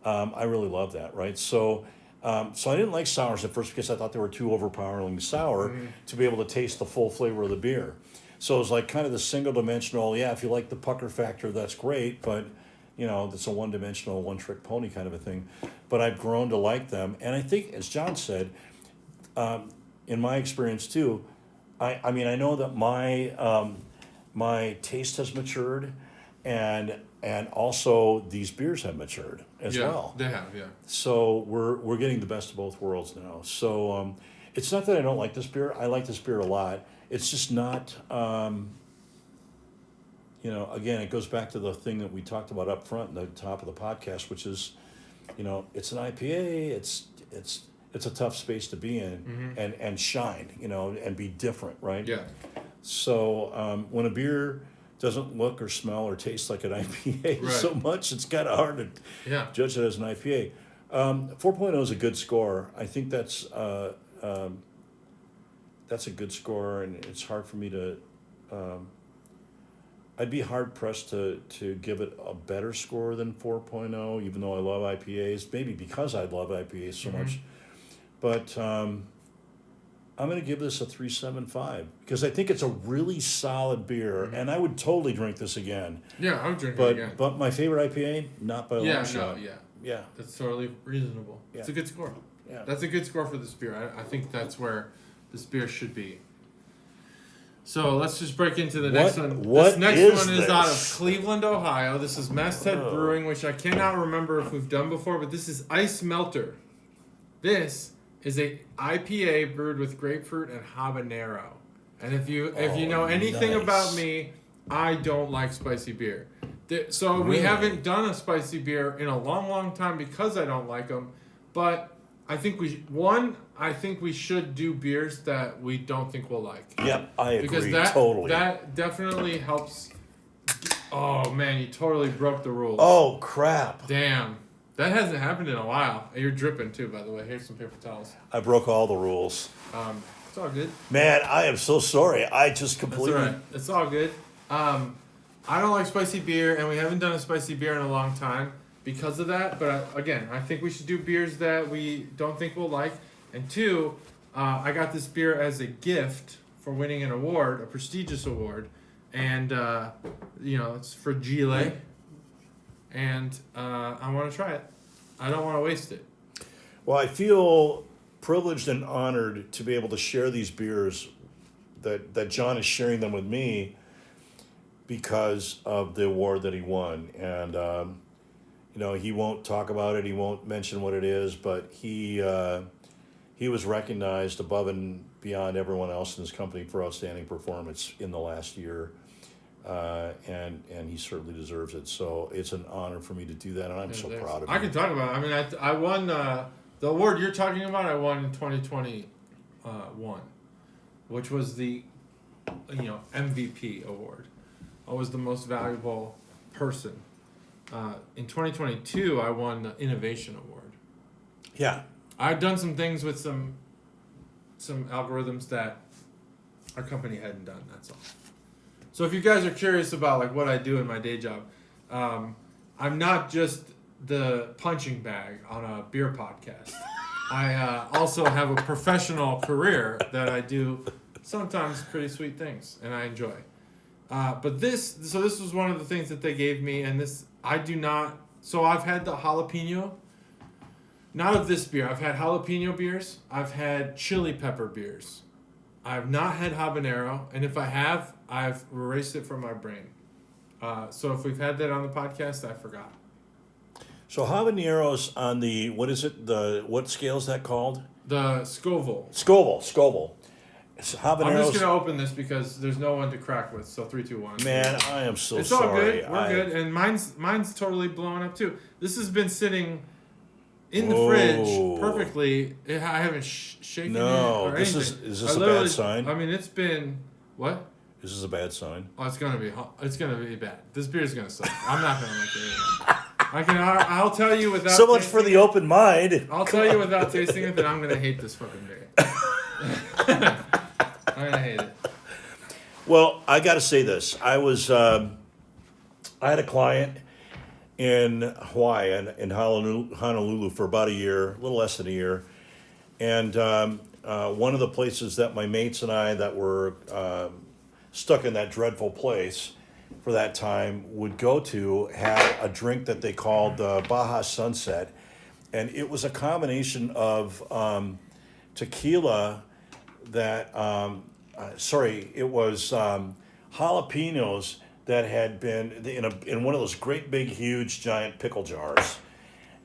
I really love that. Right, so I didn't like sours at first because I thought they were too overpoweringly sour to be able to taste the full flavor of the beer. So it was like kind of the single dimensional. Yeah, if you like the pucker factor, that's great, but it's a one-dimensional, one-trick pony kind of a thing. But I've grown to like them. And I think, as John said, in my experience too, I mean, I know that my taste has matured, and also these beers have matured as well. They have, yeah. So we're getting the best of both worlds now. So it's not that I don't like this beer. I like this beer a lot. It's just not... again, it goes back to the thing that we talked about up front in the top of the podcast, which is, it's an IPA. It's a tough space to be in and shine, and be different, right? Yeah. So when a beer doesn't look or smell or taste like an IPA so much, it's kind of hard to judge it as an IPA. 4.0 is a good score. I think that's a good score, and it's hard for me to. I'd be hard pressed to give it a better score than 4.0, even though I love IPAs. Maybe because I love IPAs so much, but I'm going to give this a 3.75 because I think it's a really solid beer, and I would totally drink this again. Yeah, I would drink it again. But my favorite IPA, not by a long shot. Yeah. That's totally reasonable. Yeah. It's a good score. Yeah. That's a good score for this beer. I think that's where this beer should be. So let's just break into the next one. This next one is out of Cleveland, Ohio. This is Masthead Brewing, which I cannot remember if we've done before, but this is Ice Melter. This is a IPA brewed with grapefruit and habanero. And if you know anything about me, I don't like spicy beer. So we haven't done a spicy beer in a long, long time because I don't like them. But I think we should do beers that we don't think we'll like. Yep, I agree because totally. That definitely helps. Oh man, you totally broke the rules. Oh crap! Damn, that hasn't happened in a while. You're dripping too, by the way. Here's some paper towels. I broke all the rules. It's all good. Man, I am so sorry. I just completely. That's all right. It's all good. I don't like spicy beer, and we haven't done a spicy beer in a long time because of that. But again, I think we should do beers that we don't think we'll like. And two, I got this beer as a gift for winning an award, a prestigious award, and it's for Chile, and I want to try it. I don't want to waste it. Well, I feel privileged and honored to be able to share these beers that John is sharing them with me because of the award that he won. And, he won't talk about it. He won't mention what it is, but he was recognized above and beyond everyone else in his company for outstanding performance in the last year. And he certainly deserves it. So it's an honor for me to do that, and I'm so proud of him. I can talk about it. I mean, I won the award you're talking about. I won in 2021, which was the MVP award. I was the most valuable person. In 2022, I won the Innovation Award. Yeah. I've done some things with some algorithms that our company hadn't done. That's all. So if you guys are curious about what I do in my day job, I'm not just the punching bag on a beer podcast. I also have a professional career that I do sometimes pretty sweet things, and I enjoy. But this was one of the things that they gave me, and this I do not. So I've had the jalapeno. Not of this beer. I've had jalapeno beers. I've had chili pepper beers. I've not had habanero, and if I have, I've erased it from my brain. So if we've had that on the podcast, I forgot. So habaneros on the, what is it? What scale is that called? The Scoville. Scoville. Habaneros. I'm just gonna open this because there's no one to crack with. So 3, 2, 1. Man, I am so sorry. It's all good. We're good, and mine's totally blowing up too. This has been sitting in the fridge perfectly. I haven't shaken it or anything. Is this a bad sign? I mean, it's been what? This is a bad sign. Oh, it's gonna be bad. This beer's gonna suck. I'm not gonna like it. I'll tell you without. So much for the open mind. I'll tell you without tasting it that I'm gonna hate this fucking beer. I'm gonna hate it. Well, I got to say this. I had a client in Hawaii, in Honolulu for about a year, a little less than a year. And one of the places that my mates and I that were stuck in that dreadful place for that time would go to had a drink that they called Baja Sunset. And it was a combination of tequila that, it was jalapenos that had been in one of those great big huge giant pickle jars,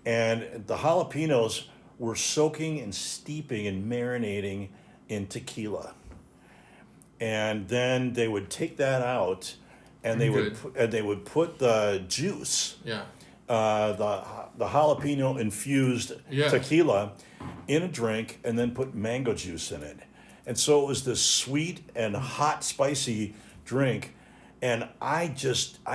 and the jalapenos were soaking and steeping and marinating in tequila, and then they would take that out and they would put the juice, the jalapeno infused tequila in a drink and then put mango juice in it, and so it was this sweet and hot spicy drink. And I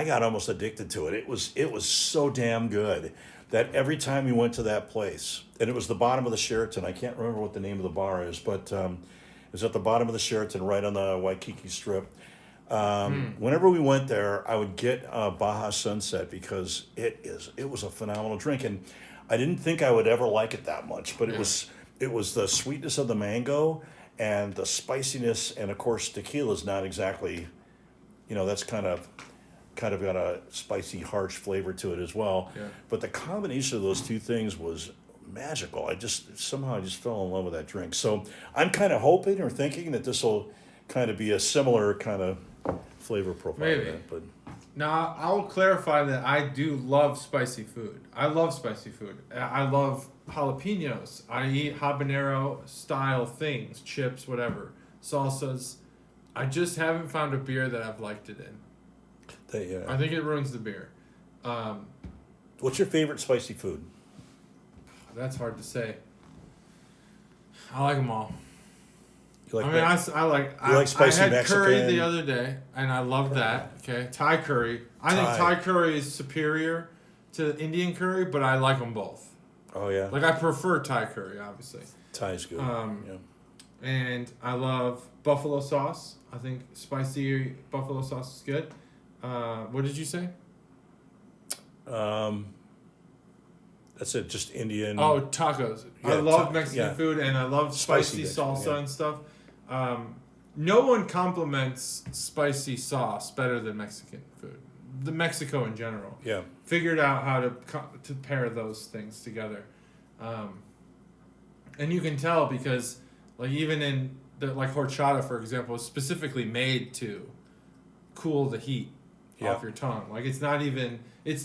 got almost addicted to it. It was so damn good that every time we went to that place, and it was the bottom of the Sheraton. I can't remember what the name of the bar is, but it was at the bottom of the Sheraton, right on the Waikiki Strip. Whenever we went there, I would get Baja Sunset because it was a phenomenal drink, and I didn't think I would ever like it that much. But it was the sweetness of the mango and the spiciness, and of course tequila is not exactly, that's kind of got a spicy, harsh flavor to it as well. Yeah. But the combination of those two things was magical. I just fell in love with that drink. So I'm kind of hoping or thinking that this will kind of be a similar kind of flavor profile. Maybe. To that, but now I'll clarify that I do love spicy food. I love spicy food. I love jalapenos. I eat habanero style things, chips, whatever, salsas. I just haven't found a beer that I've liked it in. I think it ruins the beer. What's your favorite spicy food? That's hard to say. I like them all. You like I like spicy Mexican? I had curry the other day, and I love that. Okay, Thai curry. I think Thai curry is superior to Indian curry, but I like them both. Oh yeah. Like I prefer Thai curry, obviously. Thai's good. And I love buffalo sauce. I think spicy buffalo sauce is good. What did you say? That's it. Just Indian. Oh, tacos. Yeah, I love Mexican food, and I love spicy salsa and stuff. No one complements spicy sauce better than Mexican food. The Mexico in general. Yeah. Figured out how to pair those things together, and you can tell because like even in like horchata, for example, is specifically made to cool the heat off your tongue. Like it's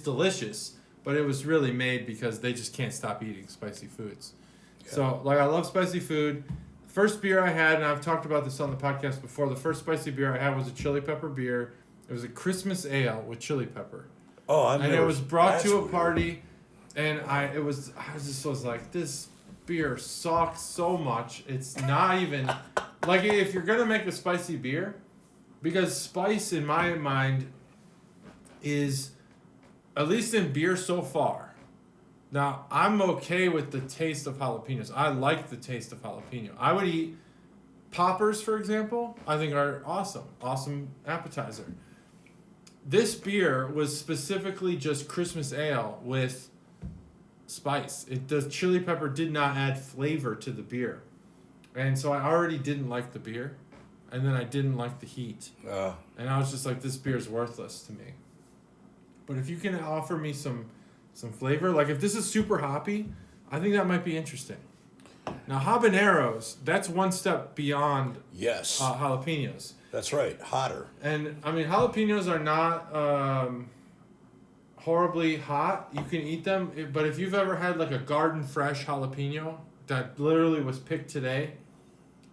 delicious, but it was really made because they just can't stop eating spicy foods. Yeah. So like I love spicy food. First beer I had, and I've talked about this on the podcast before, the first spicy beer I had was a chili pepper beer. It was a Christmas ale with chili pepper. Oh, it was brought to a party, and I was like, this beer sucks so much. It's not even like if you're gonna make a spicy beer, because spice in my mind is, at least in beer so far. Now I'm okay with the taste of jalapenos. I like the taste of jalapeno. I would eat poppers, for example. I think are awesome appetizer. This beer was specifically just Christmas ale with spice. The chili pepper did not add flavor to the beer. And so I already didn't like the beer. And then I didn't like the heat. And I was just like, this beer's worthless to me. But if you can offer me some flavor, like if this is super hoppy, I think that might be interesting. Now, habaneros, that's one step beyond jalapenos. That's right, hotter. And, I mean, jalapenos are not horribly hot. You can eat them, but if you've ever had, like, a garden fresh jalapeno that literally was picked today,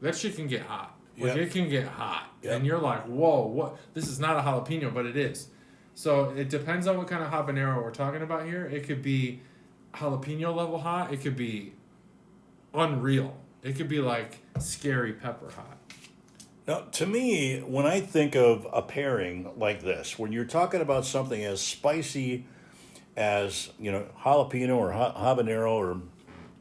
that shit can get hot. Like, it can get hot. Yep. And you're like, whoa, what? This is not a jalapeno, but it is. So, it depends on what kind of habanero we're talking about here. It could be jalapeno level hot. It could be unreal. It could be, like, scary pepper hot. Now, to me, when I think of a pairing like this, when you're talking about something as spicy as, jalapeno or habanero or...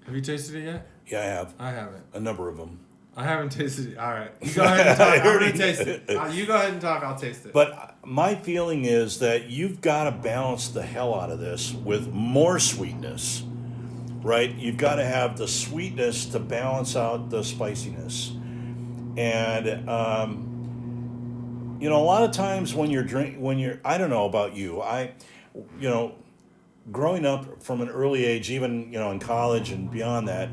Have you tasted it yet? Yeah, I have. I haven't. A number of them. I haven't tasted it. All right. You go ahead and talk. I'm going to taste it. You go ahead and talk. I'll taste it. But my feeling is that you've got to balance the hell out of this with more sweetness, right? You've got to have the sweetness to balance out the spiciness. And, a lot of times when I don't know about you, growing up from an early age, even, in college and beyond that,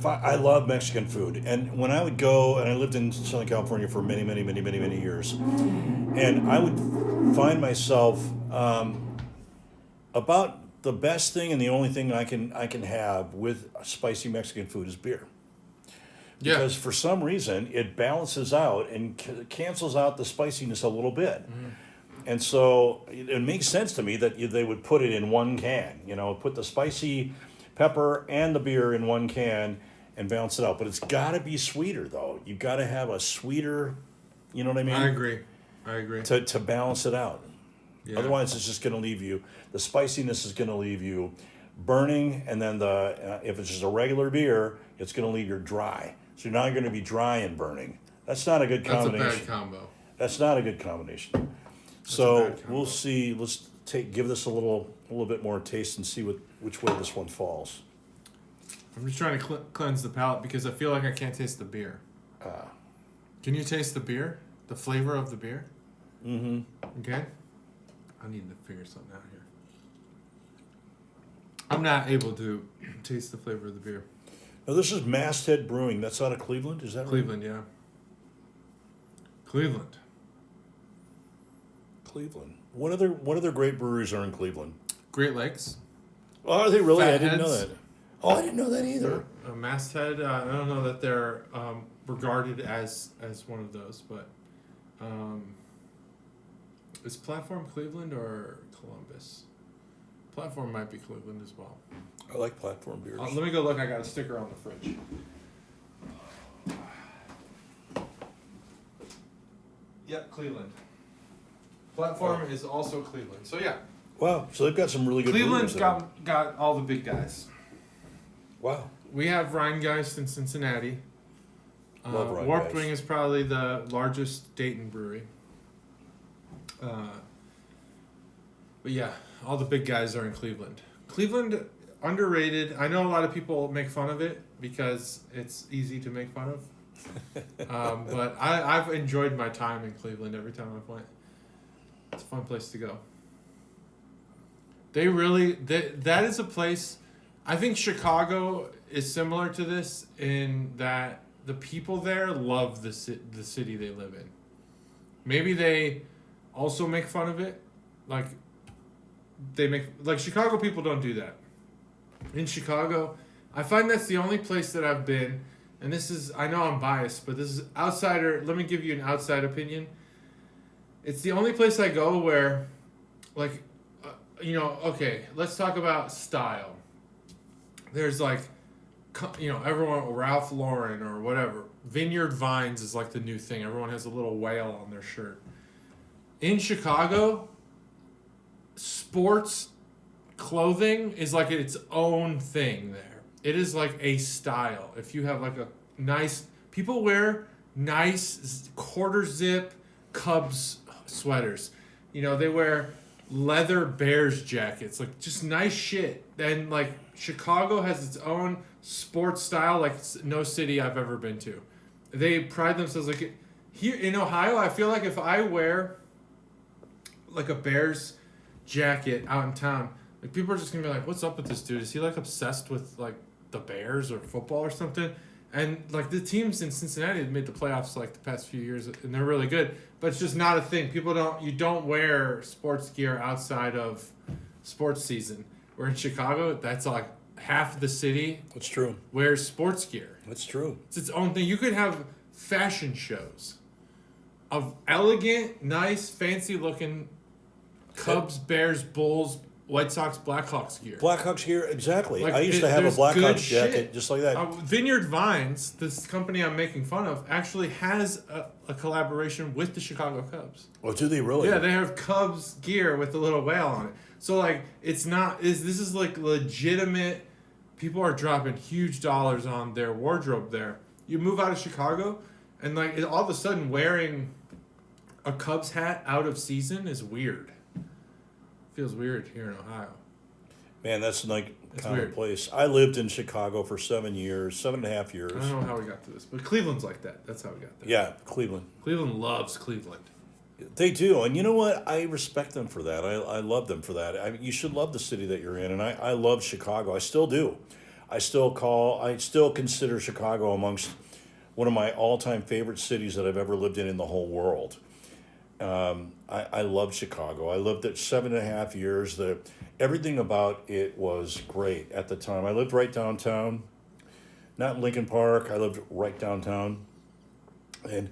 I love Mexican food. And when I would go, and I lived in Southern California for many, many, many, many, many years, and I would find myself, about the best thing and the only thing I can have with spicy Mexican food is beer. Because for some reason, it balances out and cancels out the spiciness a little bit. Mm. And so it makes sense to me that they would put it in one can, put the spicy pepper and the beer in one can and balance it out. But it's got to be sweeter, though. You've got to have a sweeter, you know what I mean? I agree. To balance it out. Yeah. Otherwise, it's just going to leave you, the spiciness is going to leave you burning, and then if it's just a regular beer, it's going to leave you dry. So you're not going to be dry and burning. That's not a good combination. That's a bad combo. That's not a good combination. So we'll see. Let's give this a little bit more taste and see which way this one falls. I'm just trying to cleanse the palate because I feel like I can't taste the beer. Can you taste the beer? The flavor of the beer? Mm-hmm. Okay. I need to figure something out here. I'm not able to taste the flavor of the beer. Now, this is Masthead Brewing. That's out of Cleveland, is that right? Cleveland, yeah. Cleveland. What other great breweries are in Cleveland? Great Lakes. Oh, are they really? Fat I didn't know Heads. that. Oh, I didn't know that either. Masthead. I don't know that they're regarded as one of those, but is Platform Cleveland or Columbus? Platform might be Cleveland as well. I like Platform beers. Let me go look. I got a sticker on the fridge. Yep, Cleveland. Platform is also Cleveland. So yeah. Wow, so they've got some really good Cleveland's breweries got all the big guys. Wow. We have Rheingeist in Cincinnati. Love Rheingeist. Warped Wing is probably the largest Dayton brewery. But yeah, all the big guys are in Cleveland. Cleveland, underrated. I know a lot of people make fun of it because it's easy to make fun of. But I've enjoyed my time in Cleveland every time I've went. It's a fun place to go. That is a place. I think Chicago is similar to this in that the people there love the city they live in. Maybe they also make fun of it, like Chicago people don't do that. In Chicago, I find that's the only place that I've been, and this is, I know I'm biased, but this is outsider. Let me give you an outside opinion. It's the only place I go where, like, okay, let's talk about style. There's everyone, Ralph Lauren or whatever. Vineyard Vines is like the new thing. Everyone has a little whale on their shirt. In Chicago, sports clothing is like its own thing there. It is like a style. If you have like a nice, people wear nice quarter zip Cubs sweaters. They wear leather Bears jackets, like just nice shit. And like Chicago has its own sports style like no city I've ever been to. They pride themselves like here in Ohio. I feel like if I wear like a Bears jacket out in town, like people are just gonna be like, "What's up with this dude? Is he like obsessed with like the Bears or football or something?" And like the teams in Cincinnati have made the playoffs like the past few years, and they're really good. But it's just not a thing. You don't wear sports gear outside of sports season. Where in Chicago, that's like half the city. That's true. Wears sports gear. That's true. It's its own thing. You could have fashion shows of elegant, nice, fancy-looking Cubs, Bears, Bulls, White Sox, Blackhawks gear. Blackhawks gear, exactly. Like, I used to have a Blackhawks jacket shit. just like that. Vineyard Vines, this company I'm making fun of, actually has a collaboration with the Chicago Cubs. Oh, do they really? Yeah, they have Cubs gear with the little whale on it. So like, this is like legitimate. People are dropping huge dollars on their wardrobe there. You move out of Chicago, and like all of a sudden wearing a Cubs hat out of season is weird. Feels weird here in Ohio. Man, that's like kind weird. of place. I lived in Chicago for 7.5 years. I don't know how we got to this, but Cleveland's like that. That's how we got there. Yeah, Cleveland. Cleveland loves Cleveland. They do, and you know what? I respect them for that. I love them for that. I mean, you should love the city that you're in, and I love Chicago. I still do. I still consider Chicago amongst one of my all-time favorite cities that I've ever lived in the whole world. I love Chicago. I lived there 7.5 years. Everything about it was great at the time. I lived right downtown, not in Lincoln Park. I lived right downtown, and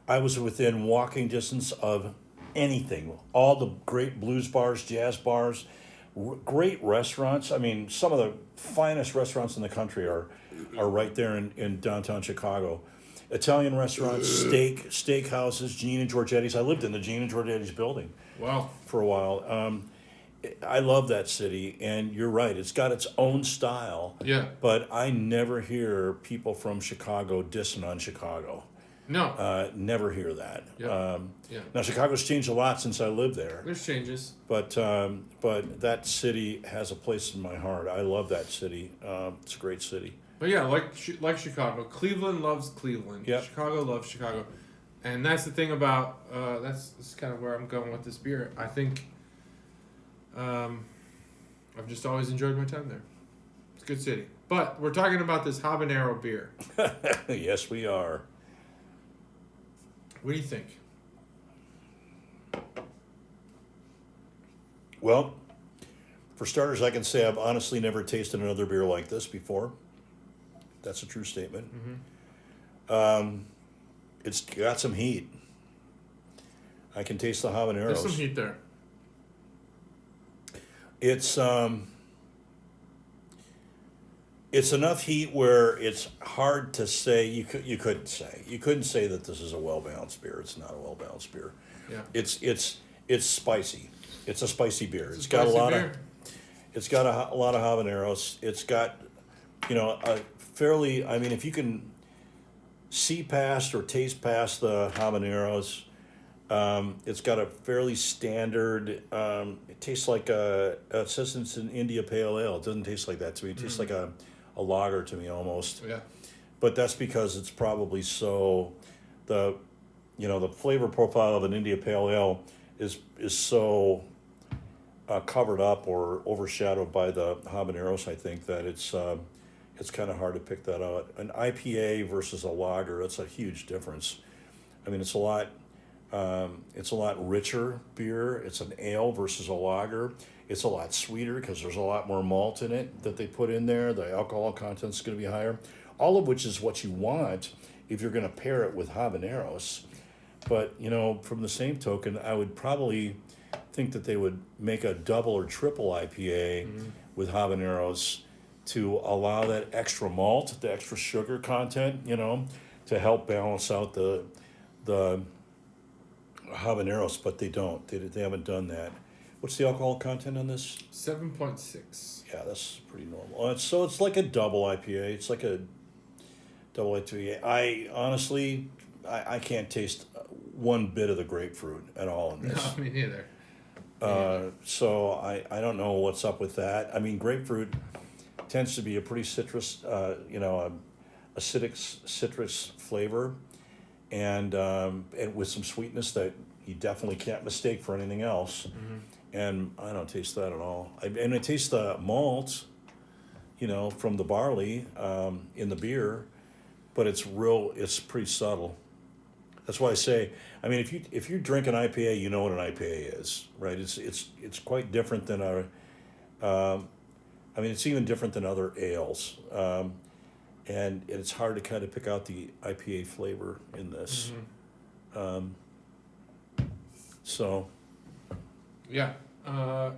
I was within walking distance of anything. All the great blues bars, jazz bars, great restaurants. I mean, some of the finest restaurants in the country are right there in downtown Chicago. Italian restaurants, steakhouses, Gene and Giorgetti's. I lived in the Gene and Giorgetti's building. Wow. For a while. I love that city, and you're right. It's got its own style. Yeah. But I never hear people from Chicago dissing on Chicago. No. Never hear that. Yeah. Now, Chicago's changed a lot since I lived there. There's changes. But that city has a place in my heart. I love that city. It's a great city. But yeah, like Chicago, Cleveland loves Cleveland. Yep. Chicago loves Chicago, and that's the thing about that's kind of where I'm going with this beer. I think I've just always enjoyed my time there. It's a good city. But we're talking about this habanero beer. Yes, we are. What do you think? Well, for starters, I can say I've honestly never tasted another beer like this before. That's a true statement. Mm-hmm. It's got some heat. I can taste the habaneros. There's some heat there. It's enough heat where it's hard to say. You couldn't say that this is a well-balanced beer. It's not a well-balanced beer. Yeah. It's spicy. It's a spicy beer. It's got a lot of. It's got a lot of habaneros. It's got, a fairly. I mean, if you can see past or taste past the habaneros, it's got a fairly standard. It tastes like it says it's an India Pale Ale. It doesn't taste like that to me. It tastes like a lager to me almost. Yeah. But that's because it's probably the flavor profile of an India Pale Ale is so covered up or overshadowed by the habaneros. I think that it's kind of hard to pick that out. An IPA versus a lager, that's a huge difference. I mean, it's a lot richer beer. It's an ale versus a lager. It's a lot sweeter because there's a lot more malt in it that they put in there. The alcohol content's going to be higher. All of which is what you want if you're going to pair it with habaneros. But, from the same token, I would probably think that they would make a double or triple IPA with habaneros to allow that extra malt, the extra sugar content, to help balance out the habaneros, but they don't. They haven't done that. What's the alcohol content on this? 7.6. Yeah, that's pretty normal. So it's like a double IPA. It's like a double IPA. I honestly, I can't taste one bit of the grapefruit at all in this. No, me neither. So I don't know what's up with that. I mean, grapefruit tends to be a pretty citrus, acidic citrus flavor, and with some sweetness that you definitely can't mistake for anything else. Mm-hmm. And I don't taste that at all. I taste the malt, from the barley in the beer, but it's pretty subtle. That's why I say, I mean, if you drink an IPA, you know what an IPA is, right? It's quite different than it's even different than other ales, and it's hard to kind of pick out the IPA flavor in this. Mm-hmm. So. Yeah. I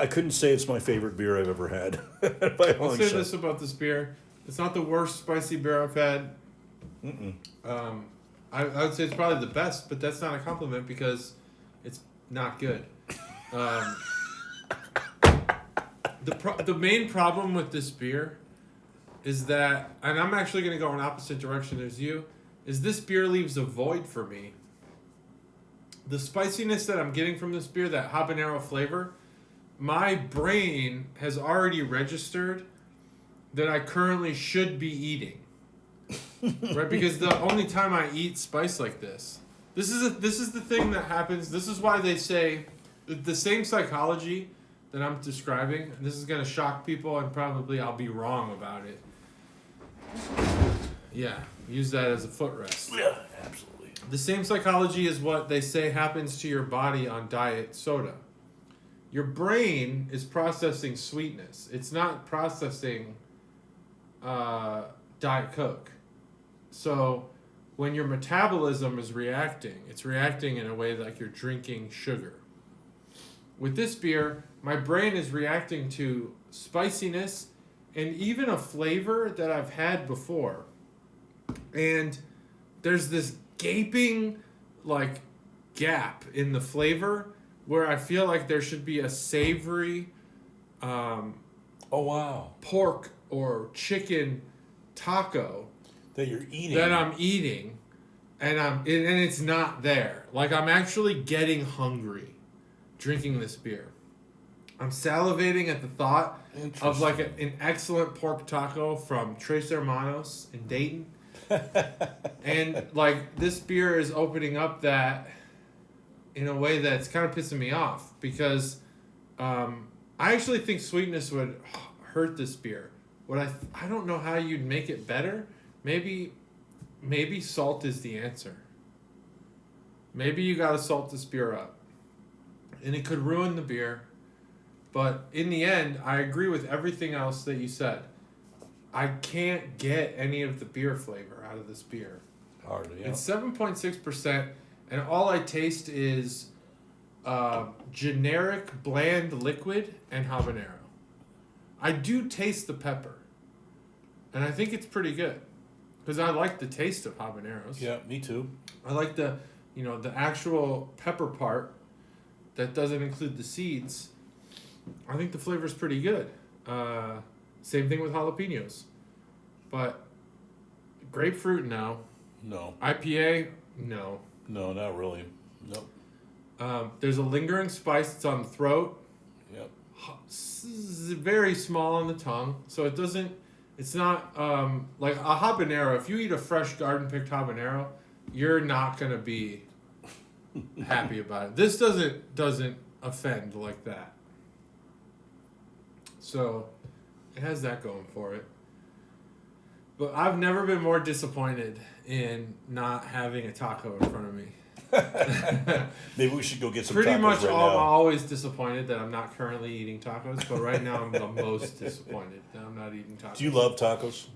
couldn't say it's my favorite beer I've ever had. I'll say this about this beer: it's not the worst spicy beer I've had. Mm-mm. I would say it's probably the best, but that's not a compliment because it's not good. The main problem with this beer is that, and I'm actually going to go in opposite direction as you, is this beer leaves a void for me. The spiciness that I'm getting from this beer, that habanero flavor, my brain has already registered that I currently should be eating. Right? Because the only time I eat spice like this is the thing that happens. This is why they say the same psychology that I'm describing, and this is going to shock people, and probably I'll be wrong about it. Yeah, use that as a footrest. Yeah, absolutely. The same psychology is what they say happens to your body on diet soda. Your brain is processing sweetness. It's not processing Diet Coke. So when your metabolism is reacting, it's reacting in a way like you're drinking sugar. With this beer, my brain is reacting to spiciness and even a flavor that I've had before. And there's this gaping gap in the flavor where I feel like there should be a savory pork or chicken taco that you're eating, that I'm eating, and it's not there. Like, I'm actually getting hungry drinking this beer. I'm salivating at the thought of like an excellent pork taco from Tres Hermanos in Dayton. And like this beer is opening up that in a way that's kind of pissing me off because I actually think sweetness would hurt this beer. I don't know how you'd make it better. Maybe salt is the answer. Maybe you gotta salt this beer up. And it could ruin the beer. But in the end, I agree with everything else that you said. I can't get any of the beer flavor out of this beer. Hardly, yeah. It's 7.6%, and all I taste is generic bland liquid and habanero. I do taste the pepper, and I think it's pretty good because I like the taste of habaneros. Yeah, me too. I like the actual pepper part that doesn't include the seeds. I think the flavor's pretty good. Same thing with jalapenos. But grapefruit, no. No. IPA, no. No, not really. Nope. There's a lingering spice that's on the throat. Yep. Very small on the tongue. So it's not like a habanero. If you eat a fresh garden-picked habanero, you're not going to be happy about it. This doesn't offend like that. So it has that going for it. But I've never been more disappointed in not having a taco in front of me. Maybe we should go get some Pretty tacos much right I'm now. always disappointed that I'm not currently eating tacos, but right now I'm the most disappointed that I'm not eating tacos. Do you love tacos?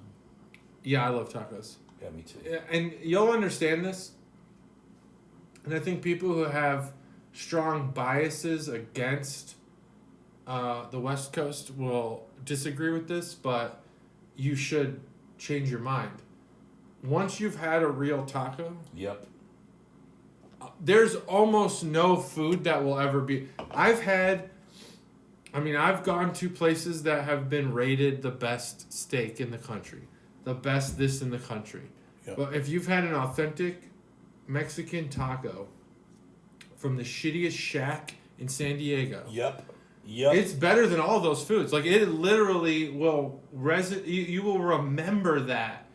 Yeah, I love tacos. Yeah, me too. And you'll understand this. And I think people who have strong biases against the West Coast will disagree with this, but you should change your mind. Once you've had a real taco, Yep. there's almost no food that will ever be. I've gone to places that have been rated the best steak in the country, the best this in the country. Yep. But if you've had an authentic Mexican taco from the shittiest shack in San Diego, Yep. it's better than all those foods. Like it literally will you will remember that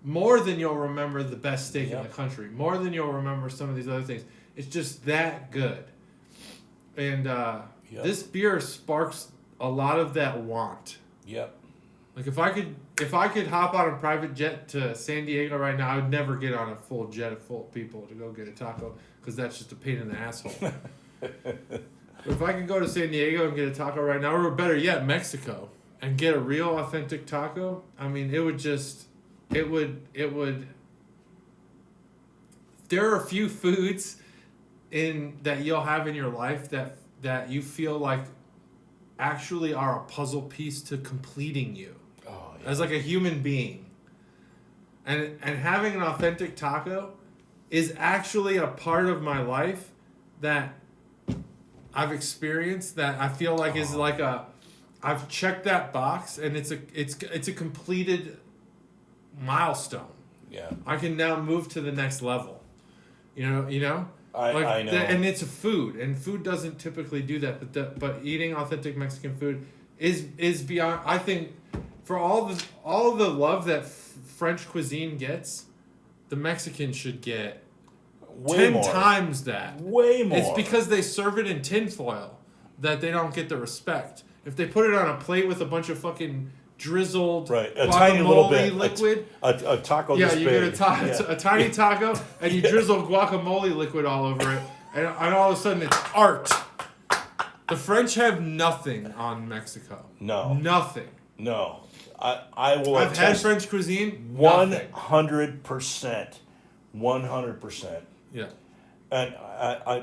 more than you'll remember the best steak in the country. More than you'll remember some of these other things. It's just that good. And this beer sparks a lot of that want. Yep. Like if I could hop on a private jet to San Diego right now, I would never get on a full jet full of people to go get a taco because that's just a pain in the asshole. If I could go to San Diego and get a taco right now, or better yet, Mexico, and get a real authentic taco, I mean, it would. There are a few foods that you'll have in your life that you feel like actually are a puzzle piece to completing you as like a human being. And having an authentic taco is actually a part of my life that I've experienced that I feel like is like I've checked that box and it's a completed milestone. Yeah. I can now move to the next level. You know. I know. And it's a food, and food doesn't typically do that. But eating authentic Mexican food is beyond. I think for all the love that French cuisine gets, the Mexicans should get Way 10 more. times that. Way more. It's because they serve it in tinfoil that they don't get the respect. If they put it on a plate with a bunch of fucking drizzled a tiny little bit liquid, a taco. yeah, this you big. get a tiny taco and you drizzle guacamole liquid all over it, and all of a sudden it's art. The French have nothing on Mexico. No. Nothing. No. I will. I've had French cuisine. 100%. 100%. Yeah. And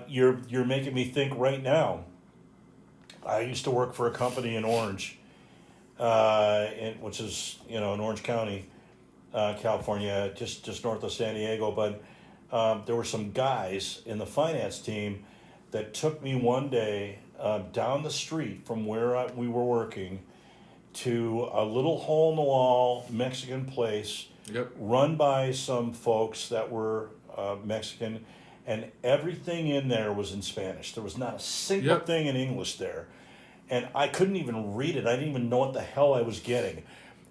you're making me think right now. I used to work for a company in Orange, which is in Orange County, California, just north of San Diego. But there were some guys in the finance team that took me one day down the street from where we were working to a little hole-in-the-wall Mexican place. Yep. Run by some folks that were Mexican, and everything in there was in Spanish. There was not a single thing in English there. and I couldn't even read it. I didn't even know what the hell I was getting,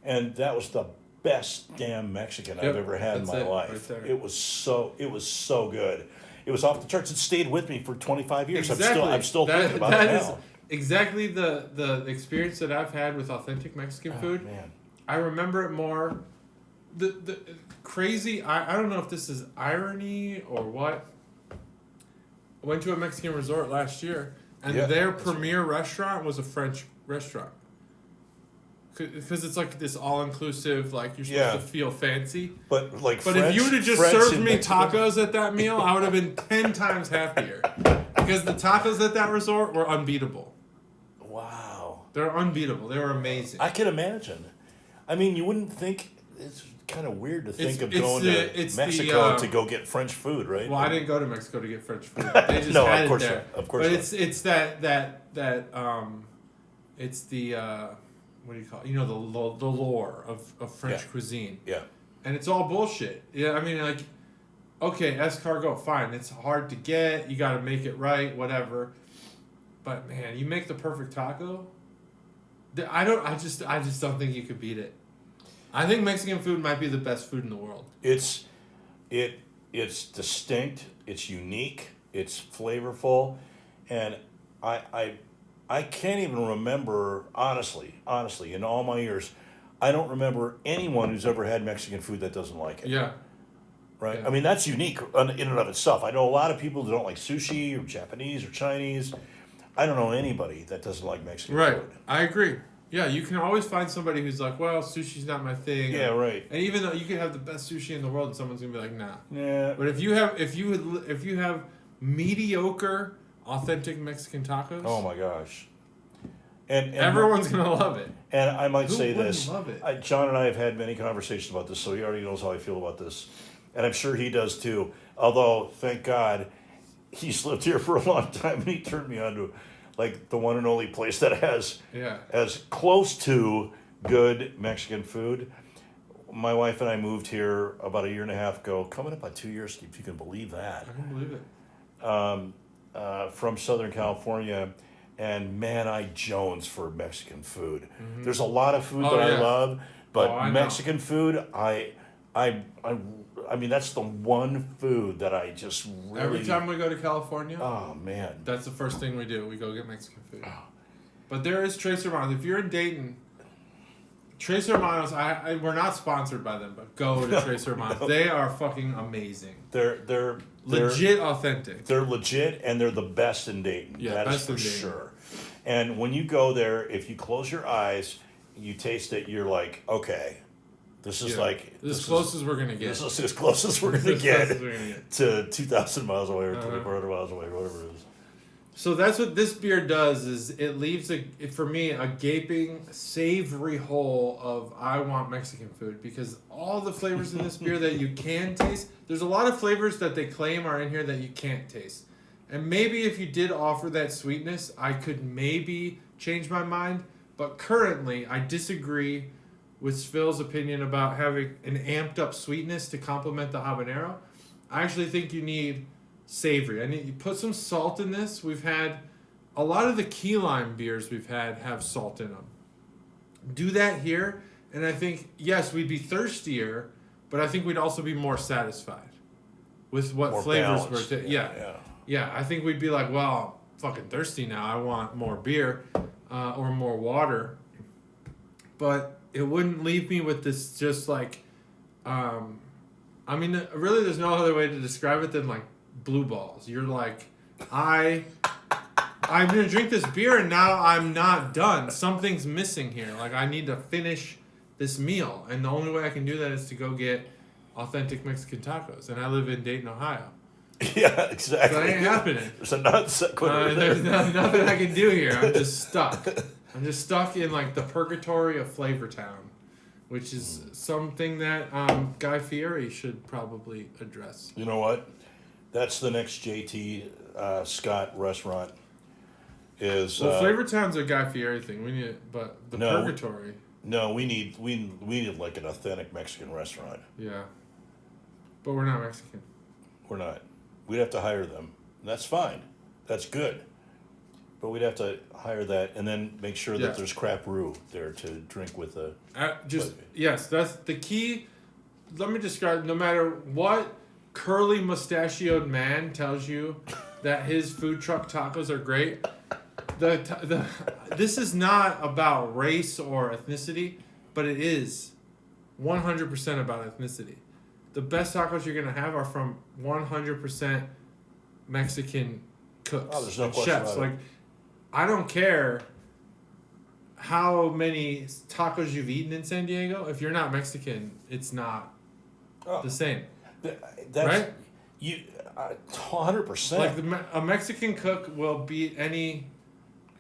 and that was the best damn Mexican I've ever had in my life. Right, it was so good. It was off the charts. It stayed with me for 25 years. Exactly. I'm still thinking about it now. That is exactly the experience that I've had with authentic Mexican food. Man. I remember it more. The crazy. I don't know if this is irony or what. I went to a Mexican resort last year, and their premier restaurant was a French restaurant. Because it's like this all-inclusive, like you're supposed to feel fancy. But if you would have just served me tacos at that meal, I would have been 10 times happier. Because the tacos at that resort were unbeatable. Wow. They're unbeatable. They were amazing. I can imagine. I mean, you wouldn't think... It's kind of weird to think of going to Mexico to go get French food, right? Well, I didn't go to Mexico to get French food. They just had it there. Of course but not. it's that it's the what do you call it? You know, the lore of French cuisine. Yeah. And it's all bullshit. Yeah, I mean, like, okay, escargot, fine. It's hard to get. You got to make it right, whatever. But man, you make the perfect taco. I just don't think you could beat it. I think Mexican food might be the best food in the world. It's distinct. It's unique. It's flavorful, and I can't even remember honestly in all my years, I don't remember anyone who's ever had Mexican food that doesn't like it. Yeah. Right. Yeah. I mean, that's unique in and of itself. I know a lot of people that don't like sushi or Japanese or Chinese. I don't know anybody that doesn't like Mexican food. Right. I agree. Yeah, you can always find somebody who's like, well, sushi's not my thing. Yeah, right. And even though you can have the best sushi in the world, and someone's gonna be like, nah. Yeah. But if you have mediocre, authentic Mexican tacos, oh my gosh. And everyone's gonna love it. And I might say this, love it? John and I have had many conversations about this, so he already knows how I feel about this, and I'm sure he does too. Although, thank God, he's lived here for a long time, and he turned me on to like the one and only place that has as close to good Mexican food. My wife and I moved here about a year and a half ago, coming up on 2 years, if you can believe that. I can believe it. From Southern California, and man, I jones for Mexican food. Mm-hmm. There's a lot of food that I love, but Mexican food, I mean, that's the one food that I just really... Every time we go to California, oh man, that's the first thing we do. We go get Mexican food. Oh. But there is Tres Hermanos. If you're in Dayton, Tres Hermanos, we're not sponsored by them, but go to Tres Hermanos. They are fucking amazing. They're legit authentic. They're legit, and they're the best in Dayton. Yeah, that is for sure. And when you go there, if you close your eyes, you taste it, you're like, okay, this is as close as we're gonna get. This is as close as we're gonna get to 2,000 miles away or 2,400 miles away, whatever it is. So that's what this beer does. Is it leaves for me a gaping, savory hole of I want Mexican food, because all the flavors in this beer that you can taste, there's a lot of flavors that they claim are in here that you can't taste. And maybe if you did offer that sweetness, I could maybe change my mind. But currently, I disagree with SFIL's opinion about having an amped up sweetness to complement the habanero. I actually think you need savory. You put some salt in this. We've had a lot of the key lime beers we've had have salt in them. Do that here, and I think, yes, we'd be thirstier, but I think we'd also be more satisfied with what more flavors we're Yeah, I think we'd be like, well, I'm fucking thirsty now. I want more beer or more water. But it wouldn't leave me with this just like, I mean, really there's no other way to describe it than like blue balls. You're like, I'm going to drink this beer and now I'm not done. Something's missing here. Like, I need to finish this meal. And the only way I can do that is to go get authentic Mexican tacos. And I live in Dayton, Ohio. Yeah, exactly. So that ain't happening. There's a non sequitur. There's nothing I can do here. I'm just stuck. I'm just stuck in like the Purgatory of Flavor-town, which is something that Guy Fieri should probably address. You know what? That's the next JT Scott restaurant. Flavor-town's a Guy Fieri thing. We need it, but Purgatory. No, we need like an authentic Mexican restaurant. Yeah, but we're not Mexican. We're not. We'd have to hire them. That's fine. That's good. But we'd have to hire that and then make sure Yeah. that there's crap brew there to drink with a. Yes, that's the key. Let me describe. No matter what curly mustachioed man tells you that his food truck tacos are great, this is not about race or ethnicity, but it is 100% about ethnicity. The best tacos you're gonna have are from 100% Mexican cooks. Oh, there's no and question chefs. about it. Like, I don't care how many tacos you've eaten in San Diego. If you're not Mexican, it's not the same. That's, right? 100%. Like a Mexican cook will beat any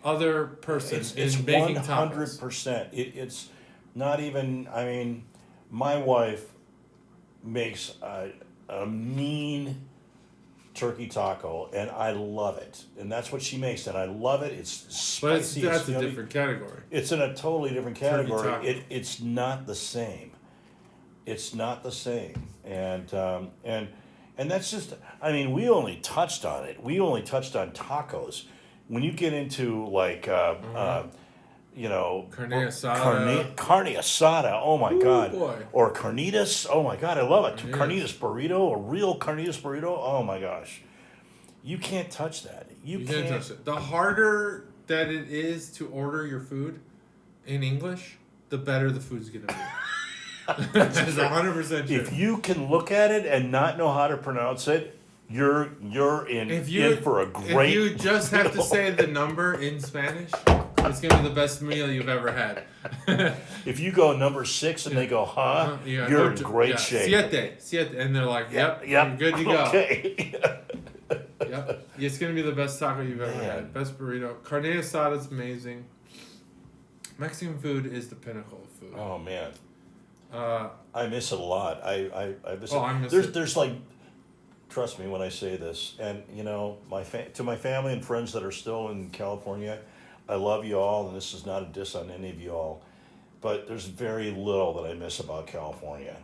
other person It's in making tacos. 100%. It's not even. I mean, my wife makes a mean turkey taco, and I love it. And that's what she makes, and I love it. It's spicy. But that's a different category. It's in a totally different category. Taco. It's not the same. It's not the same. And that's just. I mean, we only touched on it. We only touched on tacos. When you get into like. You know, carne asada. Carne asada, oh my God. Boy. Or carnitas, oh my God, I love it. Carnitas burrito, a real carnitas burrito, oh my gosh. You can't touch that. You can't touch it. The harder that it is to order your food in English, the better the food's going to be. That's 100% true. If you can look at it and not know how to pronounce it, you're in for a great If you just have to say the number in Spanish, it's going to be the best meal you've ever had. If you go number 6 and they go, huh? You're in great shape. Siete. And they're like, yep. You're good to go. Okay. Yep. It's going to be the best taco you've ever had. Best burrito. Carne asada is amazing. Mexican food is the pinnacle of food. Oh, man. I miss it a lot. I miss it. I miss it. There's like, trust me when I say this, and you know, to my family and friends that are still in California, I love you all, and this is not a diss on any of you all, but there's very little that I miss about California.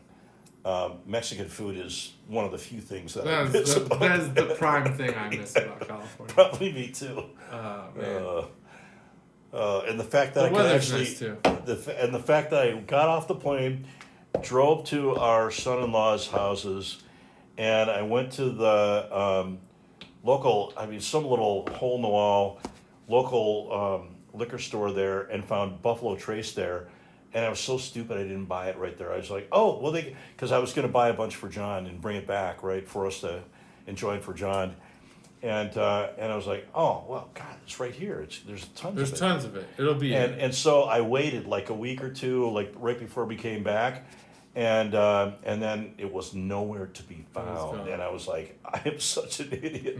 Mexican food is one of the few things that I miss about. That is the prime thing I miss about California. Probably me too. Man. And the fact that the I could actually, nice too. and the fact that I got off the plane, drove to our son-in-law's houses, and I went to the local, some little hole-in-the-wall local liquor store there and found Buffalo Trace there. And I was so stupid I didn't buy it right there. I was like, oh, well, because I was going to buy a bunch for John and bring it back, right, for us to enjoy it for John. And I was like, oh, well, God, it's right here. There's tons of it. It'll be and so I waited like a week or two, like right before we came back. And then it was nowhere to be found, and I was like, "I am such an idiot."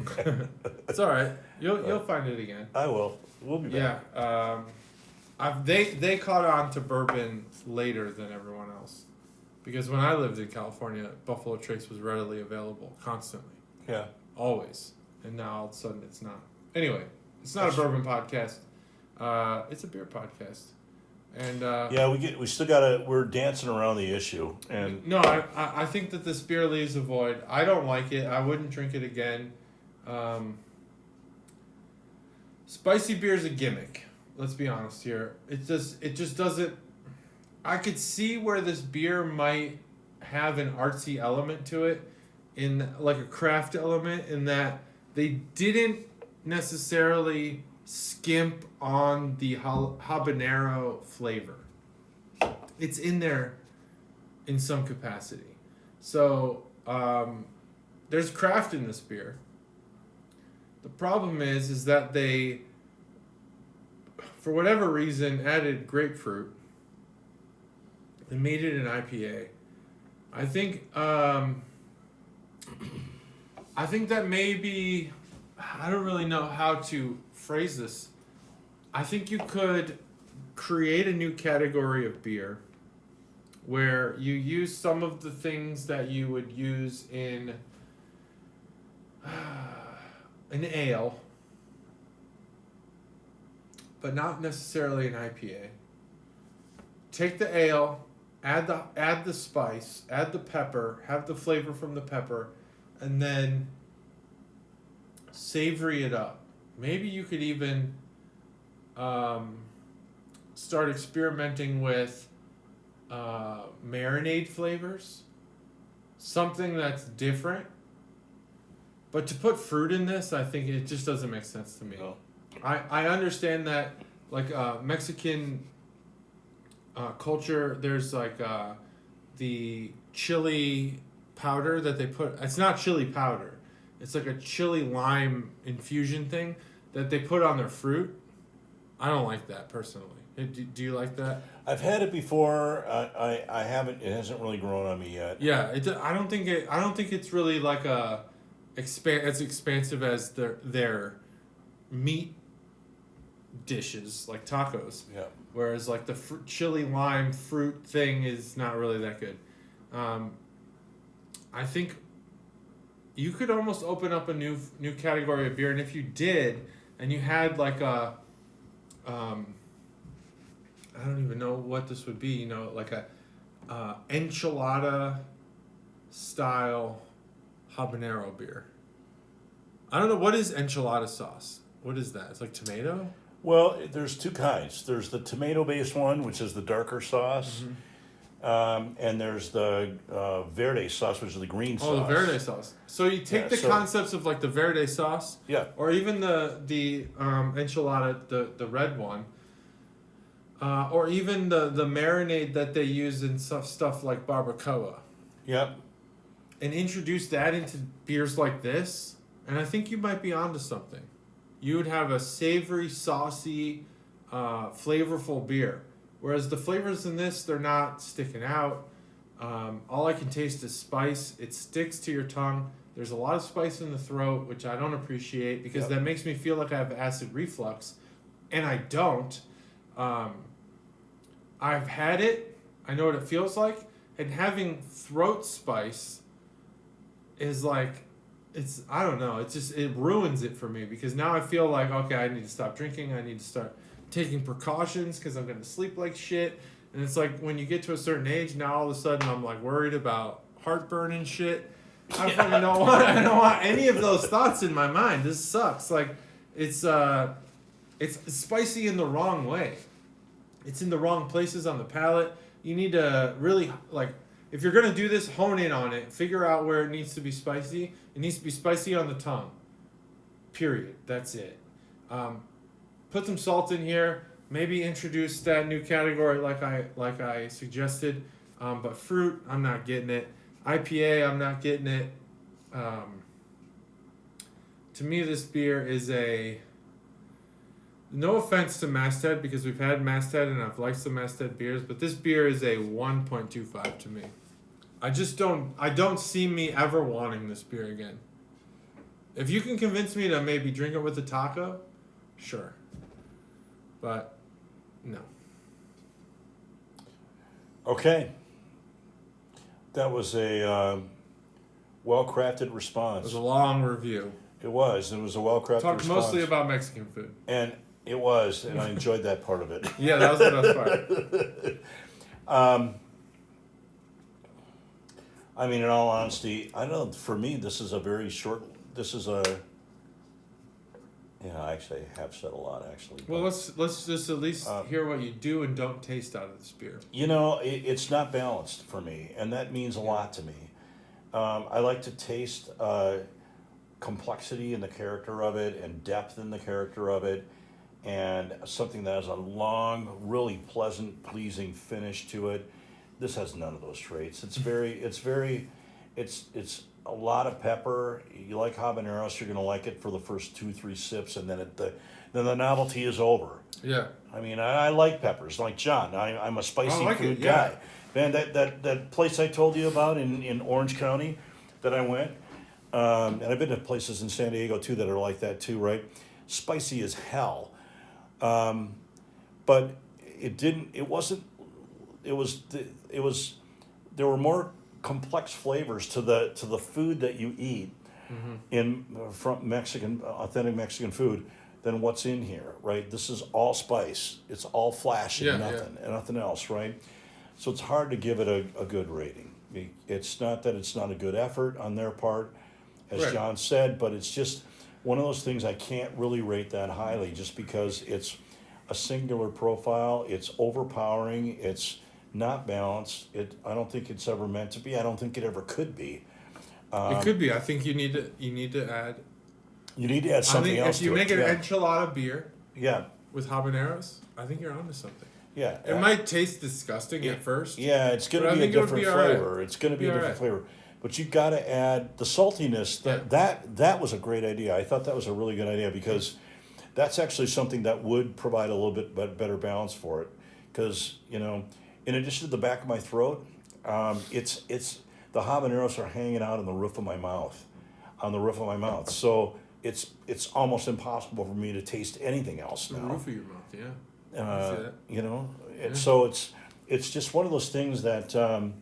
It's all right. You'll find it again. I will. We'll be back. Yeah. They caught on to bourbon later than everyone else, because when I lived in California, Buffalo Trace was readily available constantly. Yeah. Always, and now all of a sudden it's not. Anyway, it's not a bourbon podcast. It's a beer podcast. And we still gotta. We're dancing around the issue, and no, I think that this beer leaves a void. I don't like it. I wouldn't drink it again. Spicy beer is a gimmick. Let's be honest here. It just doesn't. I could see where this beer might have an artsy element to it, in like a craft element, in that they didn't necessarily skimp on the habanero flavor. It's in there in some capacity. So there's craft in this beer. The problem is that they, for whatever reason, added grapefruit and made it an IPA. I think that maybe, I don't really know how to phrase this. I think you could create a new category of beer where you use some of the things that you would use in an ale, but not necessarily an IPA. Take the ale, add the spice, add the pepper, have the flavor from the pepper, and then savory it up. Maybe you could even start experimenting with marinade flavors. Something that's different. But to put fruit in this, I think it just doesn't make sense to me. No. I understand that, like, Mexican culture, there's, like, the chili powder that they put... It's not chili powder. It's like a chili lime infusion thing that they put on their fruit. I don't like that, personally. Do you like that? I've had it before. I haven't. It hasn't really grown on me yet. Yeah, I don't think it's really like as expansive as their meat dishes, like tacos. Yeah. Whereas like the chili lime fruit thing is not really that good. I think you could almost open up a new category of beer, and if you did, and you had like a I don't even know what this would be, you know, like a enchilada style habanero beer. I don't know, what is enchilada sauce? What is that? It's like tomato? Well, there's two kinds. There's the tomato-based one, which is the darker sauce, and there's the verde sauce, which is the green sauce. Oh, the verde sauce. So you take the concepts of like the verde sauce, or even the enchilada, the red one, or even the marinade that they use in stuff like barbacoa. Yep. And introduce that into beers like this, and I think you might be onto something. You would have a savory, saucy, flavorful beer. Whereas the flavors in this, they're not sticking out. All I can taste is spice. It sticks to your tongue. There's a lot of spice in the throat, which I don't appreciate because that makes me feel like I have acid reflux. And I don't. I've had it. I know what it feels like. And having throat spice is like... I don't know, it ruins it for me because now I feel like, okay, I need to stop drinking, I need to start taking precautions because I'm going to sleep like shit. And it's like when you get to a certain age, now all of a sudden I'm like worried about heartburn and shit. I fucking don't want any of those thoughts in my mind. This sucks. Like, it's spicy in the wrong way. It's in the wrong places on the palate. You need to really, like, if you're going to do this, hone in on it. Figure out where it needs to be spicy. It needs to be spicy on the tongue. Period. That's it. Put some salt in here. Maybe introduce that new category like I suggested. But fruit, I'm not getting it. IPA, I'm not getting it. To me, this beer is a... No offense to Masthead, because we've had Masthead and I've liked some Masthead beers, but this beer is a 1.25 to me. I don't see me ever wanting this beer again. If you can convince me to maybe drink it with a taco, sure. But, no. Okay. That was a well-crafted response. It was a long review. It was a well-crafted response. Talked mostly about Mexican food. And it was, and I enjoyed that part of it. Yeah, that was the best part. I mean, in all honesty, I know for me, actually, I have said a lot, actually. Well, let's just at least hear what you do and don't taste out of this beer. You know, it's not balanced for me, and that means a lot to me. I like to taste complexity in the character of it and depth in the character of it, and something that has a long, really pleasant, pleasing finish to it. This has none of those traits. It's a lot of pepper. You like habaneros, you're gonna like it for the first 2-3 sips, and then the novelty is over. Yeah. I mean, I like peppers, like John. I'm a spicy food guy. Man, that place I told you about in Orange County that I went, and I've been to places in San Diego too that are like that too, right? Spicy as hell. But there were more complex flavors to the food that you eat from authentic Mexican food than what's in here, right? This is all spice. It's all flash and nothing else, right? So it's hard to give it a good rating. It's not that it's not a good effort on their part, as John said, but it's just one of those things I can't really rate that highly just because a singular profile. It's overpowering. It's not balanced. I don't think it's ever meant to be. I don't think it ever could be. It could be. I think you need to add. You need to add something else. If you make an enchilada beer, yeah, with habaneros, I think you're onto something. Yeah, it might taste disgusting at first. Yeah, it's going to be a different flavor. It's going to be a different flavor. But you've got to add the saltiness. That was a great idea. I thought that was a really good idea because that's actually something that would provide a little bit better balance for it. Because in addition to the back of my throat, it's the habaneros are hanging out on the roof of my mouth, So it's almost impossible for me to taste anything else now. The roof of your mouth, yeah. So it's just one of those things that I'm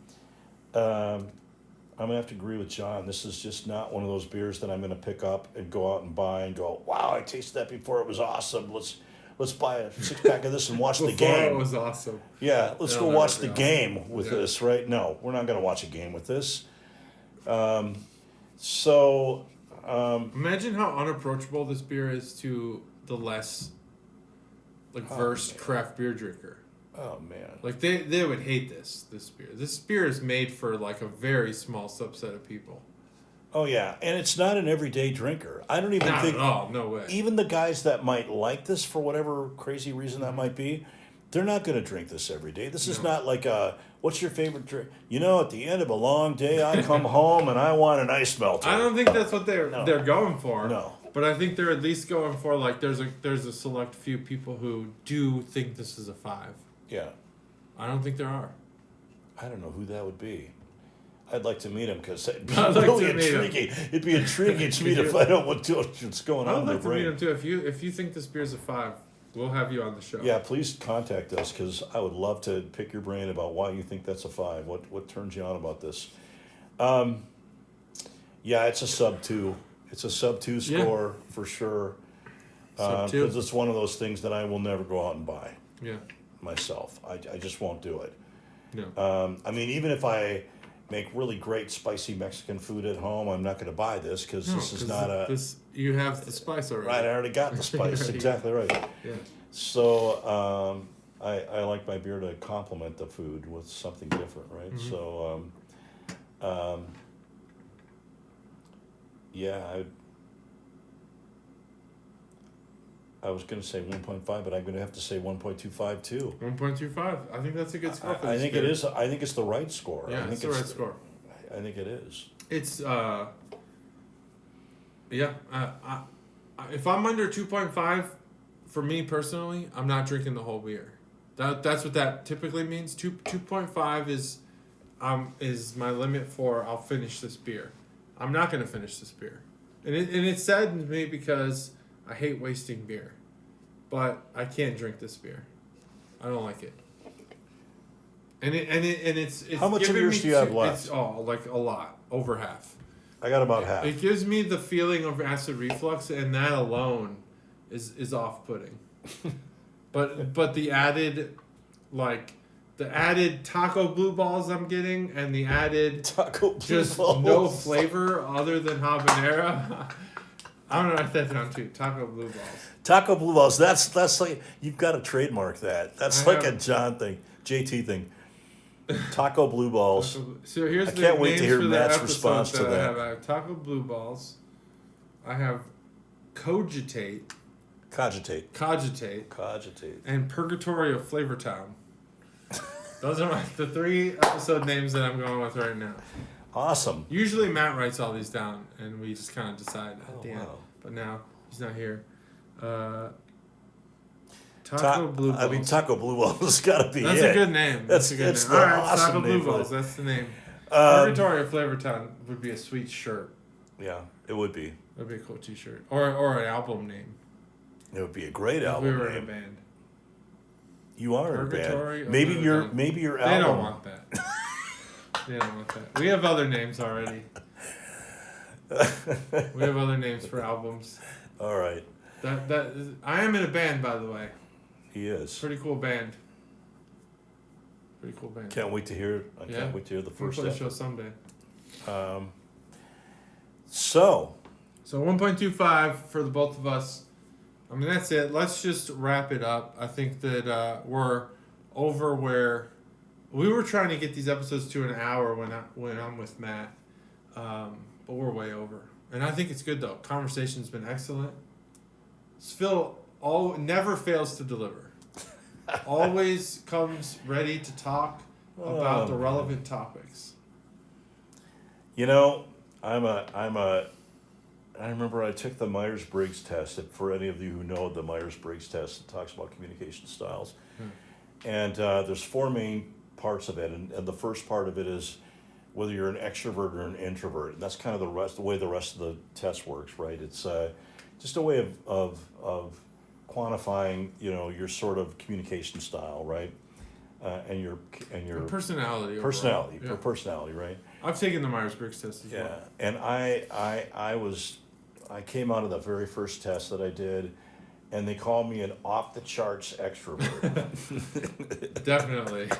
gonna have to agree with John. This is just not one of those beers that I'm gonna pick up and go out and buy and go, wow, I tasted that before, it was awesome. Let's buy a 6-pack of this and watch the game. It was awesome. Yeah, let's go watch the game with this, right? No, we're not gonna watch a game with this. Imagine how unapproachable this beer is to the less versed craft beer drinker. Oh man! They would hate this beer. This beer is made for a very small subset of people. Oh yeah, and it's not an everyday drinker. I don't even think. Not at all. No way. Even the guys that might like this for whatever crazy reason that might be, they're not going to drink this every day. This is not like what's your favorite drink? At the end of a long day, I come home and I want an ice melter. I don't think that's what they're going for. No. But I think they're at least going for there's a select few people who do think this is a 5. Yeah. I don't think there are. I don't know who that would be. I'd like to meet him because it'd be really intriguing. It'd be intriguing to me to find out what's going on. I'd like to meet him too. If you think this beer's a 5, we'll have you on the show. Yeah, please contact us because I would love to pick your brain about why you think that's a 5. What turns you on about this? Yeah, it's a sub 2. It's a sub 2 score for sure. Because it's one of those things that I will never go out and buy. Yeah. Myself, I just won't do it. No. I mean, even if I make really great spicy Mexican food at home, I'm not going to buy this because this is not you have the spice already. Right, I already got the spice. Exactly right. Yeah. So I like my beer to complement the food with something different, right? Mm-hmm. So yeah, I was going to say 1.5, but I'm going to have to say 1.25 too. 1.25. I think that's a good score for this I think it is. I think it's the right score. Yeah, I think it's the right score. I think it is. It's if I'm under 2.5, for me personally, I'm not drinking the whole beer. That's what that typically means. 2.5 is my limit for I'll finish this beer. I'm not going to finish this beer, and it saddens me because I hate wasting beer, but I can't drink this beer. I don't like it. And it's how much of yours do you have left? It's a lot, over half. I got about half. It gives me the feeling of acid reflux, and that alone is off-putting. but the added taco blue balls I'm getting, and the added no flavor other than habanero. I'm gonna write that down too. Taco blue balls. Taco blue balls. That's like you've got to trademark that. That's like a John thing, JT thing. Taco blue balls. So here's I can't wait to hear Matt's response to that. I have taco blue balls. I have cogitate. And Purgatory of Flavor-town. Those are the 3 episode names that I'm going with right now. Awesome. Usually Matt writes all these down, and we just kind of decide at the end. But now he's not here. Taco blue balls. I mean, taco blue balls has got to be That's a good name. That's a good name. All right, awesome taco blue balls. That's the name. Purgatory of Flavor-town would be a sweet shirt. Yeah, it would be. It would be a cool T-shirt or an album name. It would be a great album name. If we were in a band. You are in a band. Maybe your album. They don't want that. They don't want that. We have other names already. We have other names for albums. All right. I am in a band, by the way. He is. Pretty cool band. Can't wait to hear. I can't wait to hear the first we'll play the show someday. So 1.25 for the both of us. I mean, that's it. Let's just wrap it up. I think that we're over where we were trying to get these episodes to an hour when I'm with Matt, but we're way over. And I think it's good though. Conversation's been excellent. SFIL never fails to deliver. Always comes ready to talk about the relevant topics. You know, I remember I took the Myers-Briggs test. For any of you who know the Myers-Briggs test, it talks about communication styles. And there's 4 main parts of it. And the first part of it is whether you're an extrovert or an introvert. And that's kind of the way the rest of the test works, right? It's just a way of quantifying, your sort of communication style, right? And your personality. Personality, right? I've taken the Myers-Briggs test as well. Yeah, and I came out of the very first test that I did, and they called me an off-the-charts extrovert. Definitely.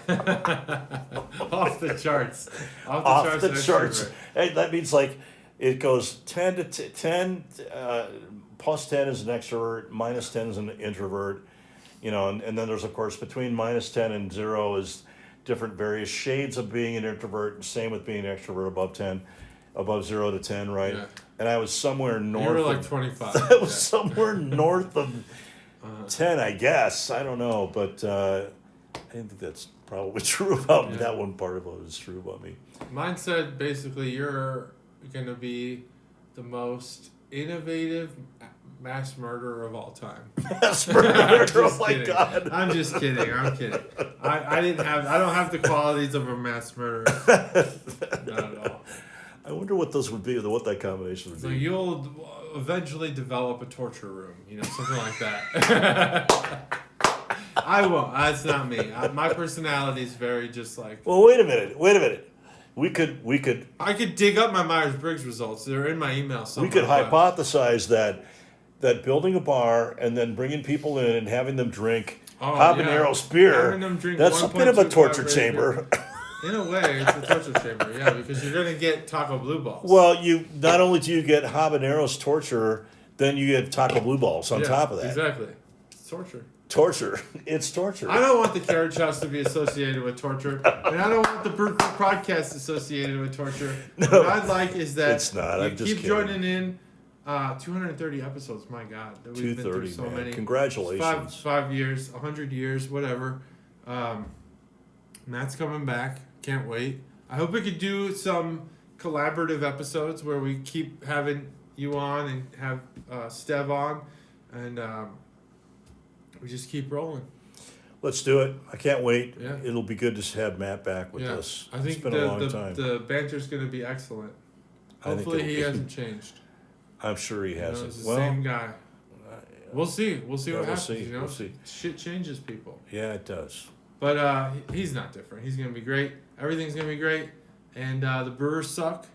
Off the charts. Off the charts. Hey, that means like it goes 10 to 10, plus 10 is an extrovert, minus 10 is an introvert, and then there's, of course, between minus 10 and 0 is different various shades of being an introvert, and same with being an extrovert above 0 to 10, right? Yeah. And I was somewhere north. You were like 25. I was somewhere north of 10, I guess. I don't know, but I think that's probably true about me. That one part of it is true about me. Mine said basically you're going to be the most innovative mass murderer of all time. Mass murderer? Oh my kidding. God. I'm just kidding. I'm kidding. I don't have the qualities of a mass murderer. Not at all. I wonder what those would be, what that combination would be. So you'll eventually develop a torture room, something like that. I won't. That's not me. My personality is very just like. Well, wait a minute. We could. I could dig up my Myers-Briggs results. They're in my email somewhere. We could hypothesize that building a bar and then bringing people in and having them drink habanero beer. That's a bit of a torture chamber. In a way, it's a torture chamber, yeah, because you're going to get Taco Blue balls. Well, not only do you get habaneros torture, then you get Taco Blue balls on top of that. Exactly. It's torture. Torture. It's torture. I don't want the Carriage House to be associated with torture, and I don't want the Brew podcast associated with torture. No, what I'd like is that it's not. you I'm just keep kidding. joining in. 230 episodes, my God. That we've been through so man. many. Congratulations. 5 years, 100 years, whatever. Matt's coming back. Can't wait. I hope we could do some collaborative episodes where we keep having you on and have Stev on, and we just keep rolling. Let's do it. I can't wait. Yeah. It'll be good to have Matt back with us. I think it's been a long time. The banter's going to be excellent. Hopefully he hasn't changed. I'm sure he hasn't. It's the same guy. We'll see. We'll see what happens. We'll see. Shit changes people. Yeah, it does. But he's not different. He's going to be great. Everything's going to be great. And the Brewers suck.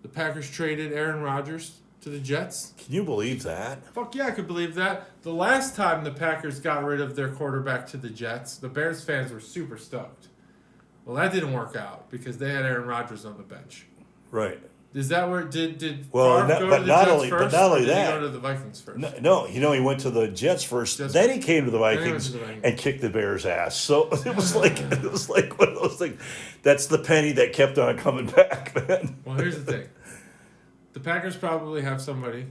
The Packers traded Aaron Rodgers to the Jets. Can you believe that? Fuck yeah, I could believe that. The last time the Packers got rid of their quarterback to the Jets, the Bears fans were super stoked. Well, that didn't work out because they had Aaron Rodgers on the bench. Right. Is that where did Favre well, go to the Jets first? But not only or did that, he go to the Vikings first? No, he went to the Jets first. Then he came to the Vikings and kicked the Bears' ass. So it was like one of those things. That's the penny that kept on coming back, man. Well, here's the thing: the Packers probably have somebody,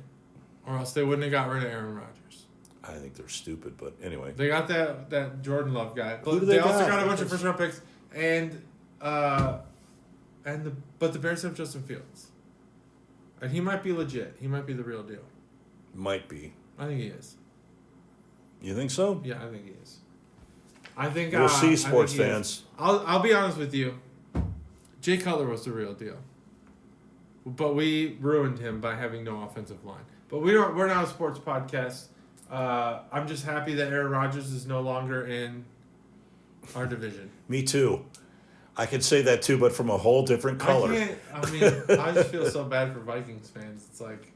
or else they wouldn't have got rid of Aaron Rodgers. I think they're stupid, but anyway. They got that Jordan Love guy. Who do they got? also got a bunch of first-round picks, but the Bears have Justin Fields. And he might be legit. He might be the real deal. Might be. I think he is. You think so? Yeah, I think he is. I think we'll see, sports fans. I'll be honest with you. Jay Cutler was the real deal, but we ruined him by having no offensive line. But we're not a sports podcast. I'm just happy that Aaron Rodgers is no longer in our division. Me too. I could say that too, but from a whole different color. I just feel so bad for Vikings fans. It's like,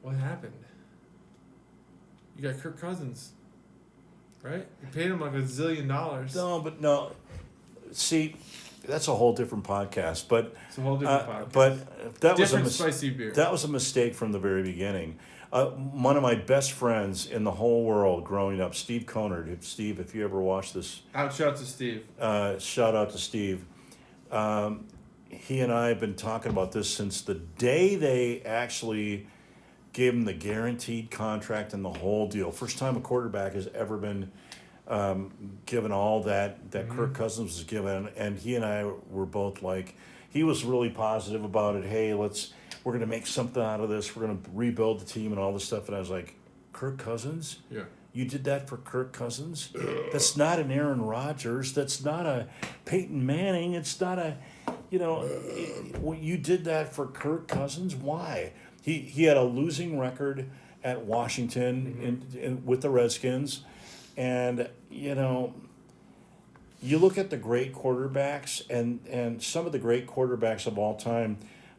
what happened? You got Kirk Cousins, right? You paid him like $1 zillion. No. See, that's a whole different podcast. But it's a whole different podcast. But that was spicy beer. That was a mistake from the very beginning. One of my best friends in the whole world growing up, Steve Conard. Steve, if you ever watch this, shout to Steve. Shout out to Steve. He and I have been talking about this since the day they actually gave him the guaranteed contract and the whole deal. First time a quarterback has ever been given all that Kirk Cousins was given, and he and I were both like, he was really positive about it. Hey, we're going to make something out of this. We're going to rebuild the team and all this stuff. And I was like, Kirk Cousins? Yeah. You did that for Kirk Cousins? That's not an Aaron Rodgers. That's not a Peyton Manning. It's not a, you did that for Kirk Cousins? Why? He had a losing record at Washington in with the Redskins. And, you look at the great quarterbacks, and some of the great quarterbacks of all time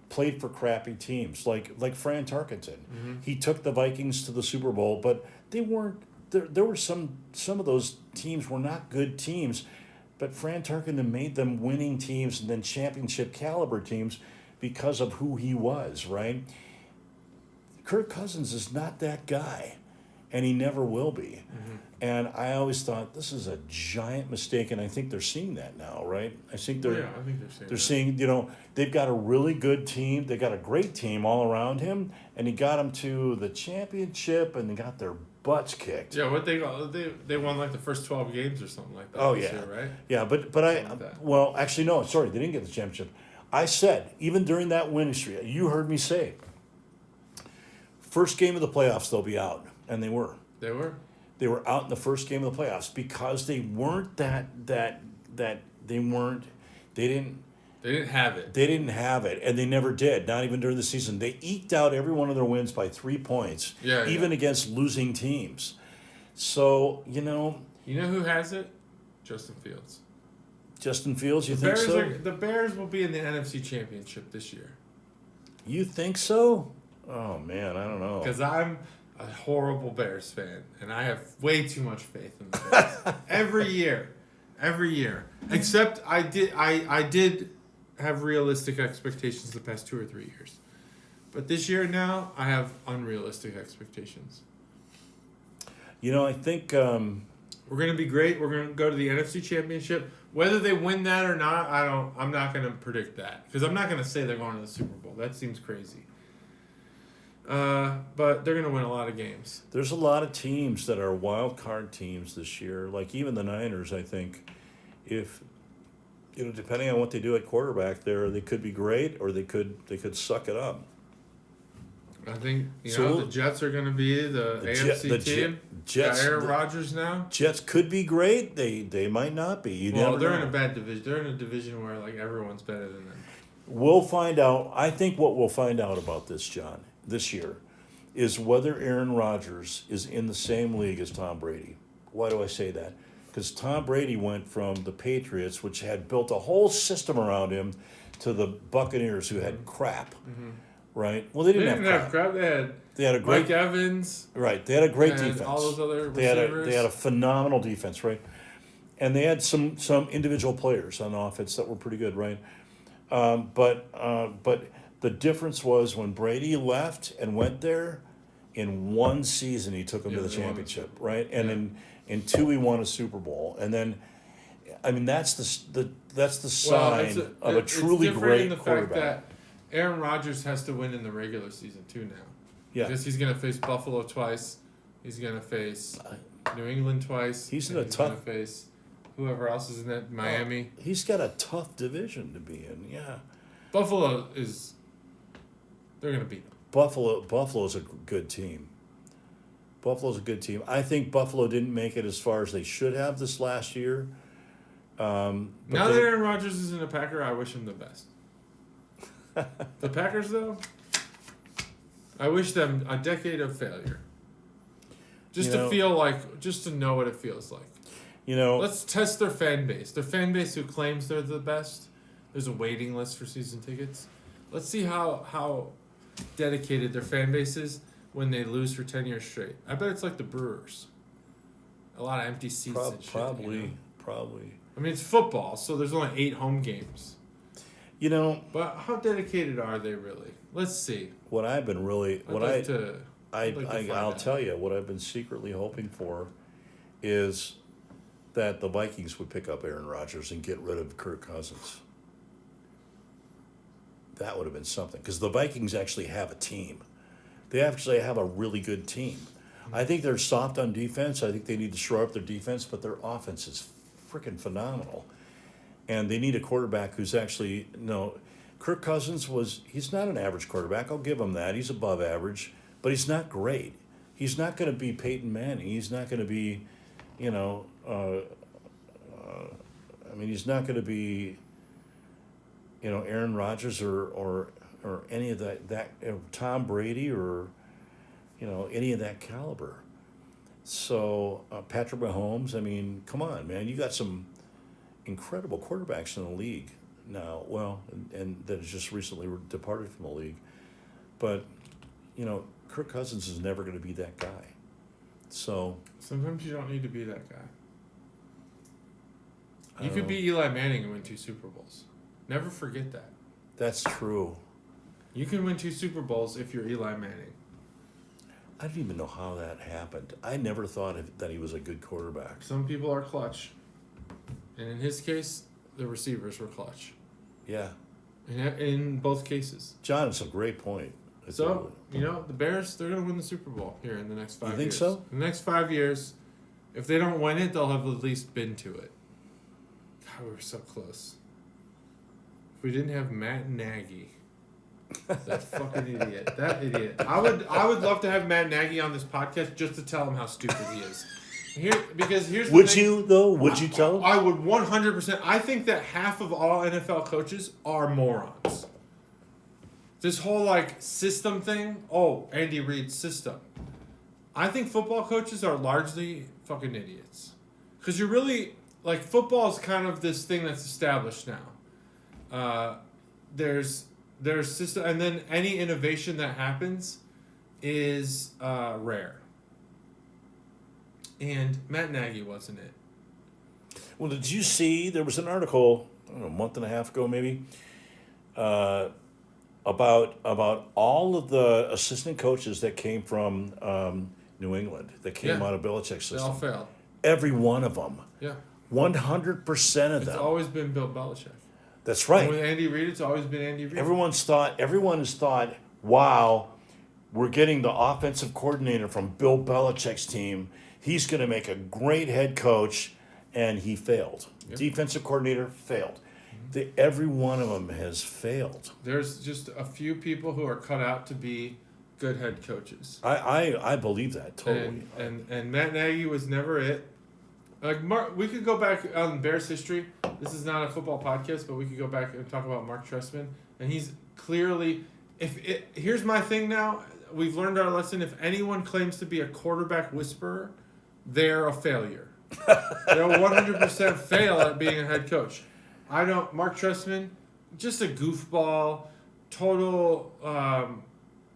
played for crappy teams, like Fran Tarkenton. He took the Vikings to the Super Bowl, but they weren't. There were some of those teams were not good teams, but Fran Tarkenton made them winning teams and then championship caliber teams because of who he was, right? Kirk Cousins is not that guy, and he never will be. And I always thought this is a giant mistake, and I think they're seeing that now, right? I think they're seeing, they've got a really good team. They got a great team all around him, and he got them to the championship, and they got their butts kicked. Yeah, what they won like the first 12 games or something like that. Oh this yeah, year, right? Yeah, but actually no, sorry, they didn't get the championship. I said even during that winning streak, you heard me say, first game of the playoffs they'll be out, and they were. They were out in the first game of the playoffs because they weren't they didn't have it. They didn't have it, and they never did, not even during the season. They eked out every one of their wins by 3 points, even against losing teams. So, You know who has it? Justin Fields. Justin Fields, you think so? The Bears will be in the NFC Championship this year. You think so? Oh, man, I don't know. Because I'm a horrible Bears fan, and I have way too much faith in the Bears. Every year. Except I did have realistic expectations the past 2 or 3 years. But this year now, I have unrealistic expectations. I think we're going to be great. We're going to go to the NFC Championship. Whether they win that or not, I'm not going to predict that. Because I'm not going to say they're going to the Super Bowl. That seems crazy. But they're going to win a lot of games. There's a lot of teams that are wild card teams this year. Like even the Niners, I think, if depending on what they do at quarterback, they could be great or they could suck it up. I think the Jets are going to be the AFC team. Jets, Aaron Rodgers now. Jets could be great. They might not be. They're in a bad division. They're in a division where everyone's better than them. We'll find out. I think what we'll find out about this, John, this year, is whether Aaron Rodgers is in the same league as Tom Brady. Why do I say that? Because Tom Brady went from the Patriots, which had built a whole system around him, to the Buccaneers, who had crap. Right? Well, they didn't have crap. They had a great Mike Evans. Right. They had a great defense. All those other receivers. They had a phenomenal defense, right? And they had some individual players on offense that were pretty good, right? But the difference was when Brady left and went there, in one season he took them to the championship, right? And in 2 he won a Super Bowl, and then, that's the sign of a truly great quarterback. Fact that Aaron Rodgers has to win in the regular season too now. Yeah. Because he's going to face Buffalo twice. He's going to face New England twice. He's going to face whoever else is in that, Miami. He's got a tough division to be in, yeah. Buffalo is... They're going to beat them. Buffalo's a good team. Buffalo's a good team. I think Buffalo didn't make it as far as they should have this last year. Now that Aaron Rodgers isn't a Packer, I wish him the best. The Packers, though, I wish them a decade of failure. Just to know what it feels like. Let's test their fan base. Their fan base who claims they're the best. There's a waiting list for season tickets. Let's see how dedicated their fan base is when they lose for 10 years straight. I bet it's like the Brewers. A lot of empty seats and shit. Probably. It's football, so there's only 8 home games. But how dedicated are they really? Let's see. What I've been really... I'll tell you what I've been secretly hoping for is that the Vikings would pick up Aaron Rodgers and get rid of Kirk Cousins. That would have been something, because the Vikings actually have a team. They actually have a really good team. I think they're soft on defense. I think they need to shore up their defense, but their offense is freaking phenomenal. And they need a quarterback who's actually, Kirk Cousins he's not an average quarterback. I'll give him that. He's above average, but he's not great. He's not going to be Peyton Manning. He's not going to be, he's not going to be, Aaron Rodgers or any of that Tom Brady or, any of that caliber. So Patrick Mahomes, come on, man. You got some incredible quarterbacks in the league now. Well, and that has just recently departed from the league. But, Kirk Cousins is never going to be that guy. So sometimes you don't need to be that guy. You could be Eli Manning and win 2 Super Bowls. Never forget that. That's true. You can win 2 Super Bowls if you're Eli Manning. I don't even know how that happened. I never thought that he was a good quarterback. Some people are clutch. And in his case, the receivers were clutch. Yeah. In both cases. John, it's a great point. The Bears, they're going to win the Super Bowl here in the next 5 years. You think so? In the next 5 years, if they don't win it, they'll have at least been to it. God, we were so close. If we didn't have Matt Nagy, that fucking idiot. That idiot. I would love to have Matt Nagy on this podcast just to tell him how stupid he is. Would you, though? Would you tell him? I would 100%. I think that half of all NFL coaches are morons. This whole, system thing. Oh, Andy Reid's system. I think football coaches are largely fucking idiots. Because you're really... football is kind of this thing that's established now. There's system... And then any innovation that happens is rare. And Matt Nagy wasn't it. Well, did you see, there was an article, a month and a half ago maybe, about all of the assistant coaches that came from New England, that came out of Belichick's system. They all failed. Every one of them. Yeah. 100% of them. It's always been Bill Belichick. That's right. And with Andy Reid, it's always been Andy Reid. Everyone has thought, wow, we're getting the offensive coordinator from Bill Belichick's team. He's going to make a great head coach, and he failed. Yep. Defensive coordinator failed. Every one of them has failed. There's just a few people who are cut out to be good head coaches. I believe that totally. And Matt Nagy was never it. We could go back on Bears history. This is not a football podcast, but we could go back and talk about Mark Trestman. And he's clearly, here's my thing now. We've learned our lesson. If anyone claims to be a quarterback whisperer, they're a failure. They'll 100% fail at being a head coach. Mark Trestman, just a goofball, total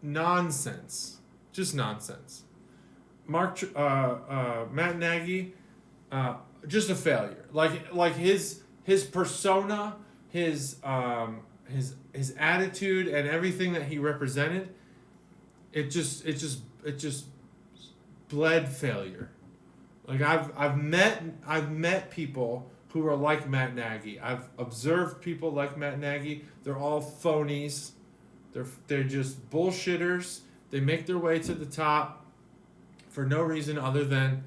nonsense. Just nonsense. Matt Nagy, just a failure. Like his persona, his attitude, and everything that he represented, it just bled failure. Like I've met people who are like Matt Nagy. I've observed people like Matt Nagy. They're all phonies. They're just bullshitters. They make their way to the top for no reason other than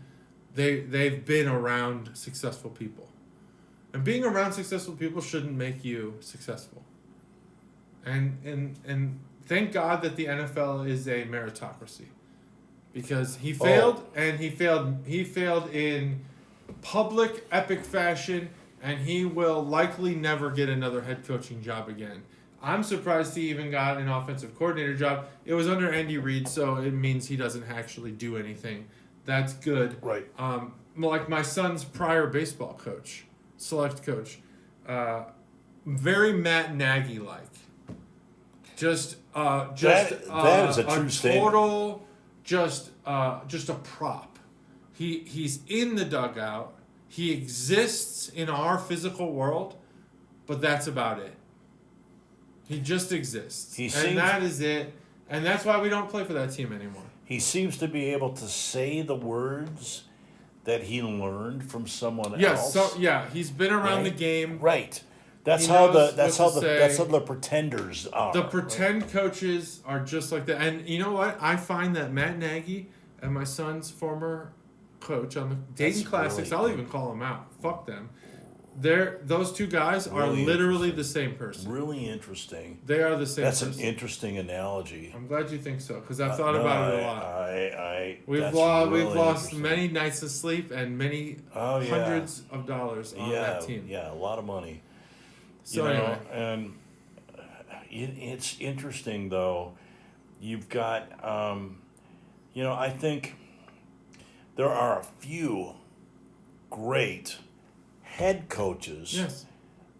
they've been around successful people. And being around successful people shouldn't make you successful. And thank God that the NFL is a meritocracy. Because he failed, and he failed in public, epic fashion, and he will likely never get another head coaching job again. I'm surprised he even got an offensive coordinator job. It was under Andy Reid, so it means he doesn't actually do anything. That's good. Right. Like my son's prior baseball coach, select coach, very Matt Nagy-like. That is a true statement. Total, just a prop. He's in the dugout. He exists in our physical world, but that's about it. He just exists. That is it. And that's why we don't play for that team anymore. he seems to be able to say the words that he learned from someone else. Yes, he's been around the game. Right. That's how the pretenders are. The pretend coaches are just like that. And you know what? I find that Matt Nagy and my son's former coach on the Dayton Classics, I'll even call them out. Fuck them. Those two guys are literally the same person. Really interesting. They are the same person. That's an interesting analogy. I'm glad you think so, because I've thought about it a lot. We've lost many nights of sleep and many hundreds of dollars on that team. Yeah, a lot of money. So anyway. And it's interesting, though. You've got, I think there are a few great head coaches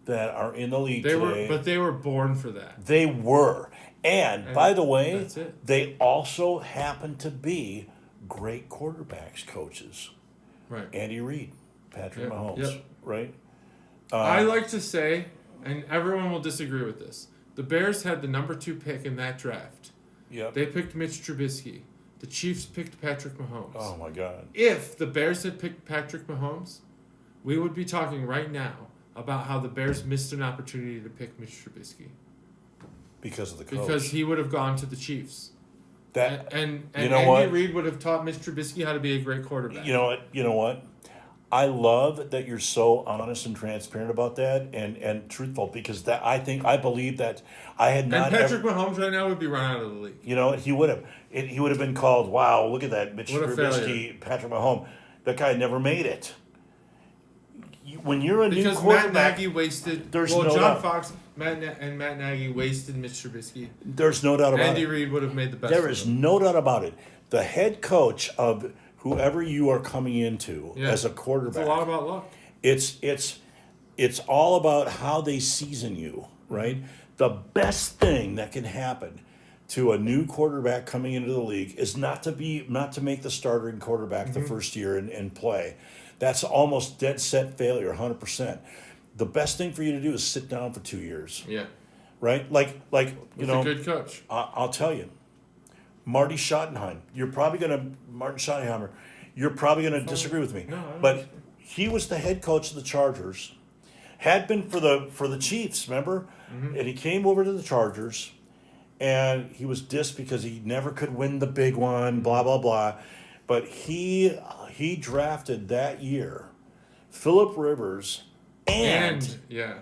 that are in the league today. But they were born for that. They were. And by the way, they also happen to be great quarterbacks coaches. Right. Andy Reid, Patrick Mahomes, right? I like to say, and everyone will disagree with this, the Bears had the number 2 pick in that draft. Yep. They picked Mitch Trubisky. The Chiefs picked Patrick Mahomes. Oh, my God. If the Bears had picked Patrick Mahomes, we would be talking right now about how the Bears missed an opportunity to pick Mitch Trubisky. Because of the coach. Because he would have gone to the Chiefs. And Andy Reid would have taught Mitch Trubisky how to be a great quarterback. You know what? I love that you're so honest and transparent about that and truthful, because I believe that I had not. And Patrick Mahomes right now would be run out of the league. He would have. He would have been called, wow, look at that, Mitch Trubisky, Patrick Mahomes. That guy never made it. When you're a new quarterback, Matt Nagy wasted. John Fox, Matt Nagy wasted Mitch Trubisky. There's no doubt about it. Andy Reid would have made the best. There is no doubt about it. The head coach of whoever you are coming into as a quarterback, it's a lot about luck. It's all about how they season you, right? The best thing that can happen to a new quarterback coming into the league is not to make the starting quarterback the first year and play. That's almost dead set failure, 100%. The best thing for you to do is sit down for 2 years. Yeah. Right? Like you know, a good coach. I'll tell you, Marty Schottenheimer. You're probably gonna disagree with me, but he was the head coach of the Chargers. Had been for the Chiefs, remember? Mm-hmm. And he came over to the Chargers, and he was dissed because he never could win the big one. Blah blah blah. But he drafted that year Phillip Rivers and Drew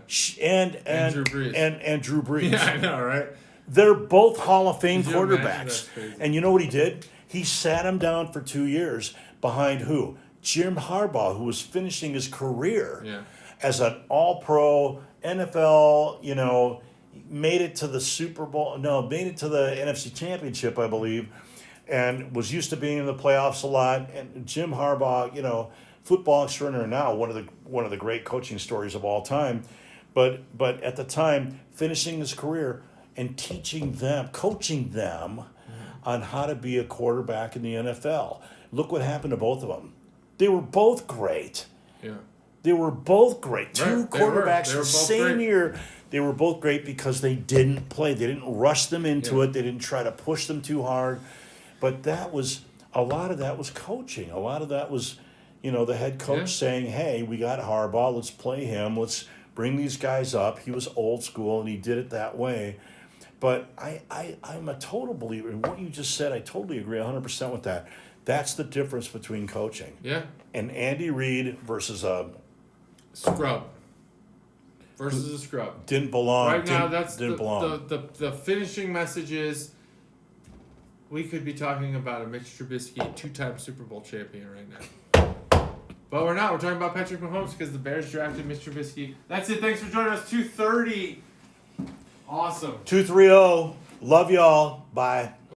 Brees. Yeah, I know, right? They're both Hall of Fame quarterbacks. And you know what he did? He sat him down for 2 years behind who? Jim Harbaugh, who was finishing his career as an all-pro NFL, made it to the Super Bowl. No, made it to the NFC Championship, I believe, and was used to being in the playoffs a lot. And Jim Harbaugh, football extraordinaire now, one of the great coaching stories of all time. But at the time, finishing his career and coaching them on how to be a quarterback in the NFL. Look what happened to both of them. They were both great. Yeah. They were both great. Two quarterbacks the same year. They were both great because they didn't play. They didn't rush them into it. They didn't try to push them too hard. But a lot of that was coaching. A lot of that was, the head coach saying, hey, we got Harbaugh. Let's play him. Let's bring these guys up. He was old school, and he did it that way. But I'm a total believer in what you just said. I totally agree 100% with that. That's the difference between coaching. Yeah. And Andy Reid versus a scrub. Versus a scrub. Didn't belong. Right now, that's belong. The finishing message is we could be talking about a Mitch Trubisky 2-time Super Bowl champion right now. But we're not. We're talking about Patrick Mahomes because the Bears drafted Mitch Trubisky. That's it. Thanks for joining us. 2:30. Awesome. 230. Love y'all. Bye.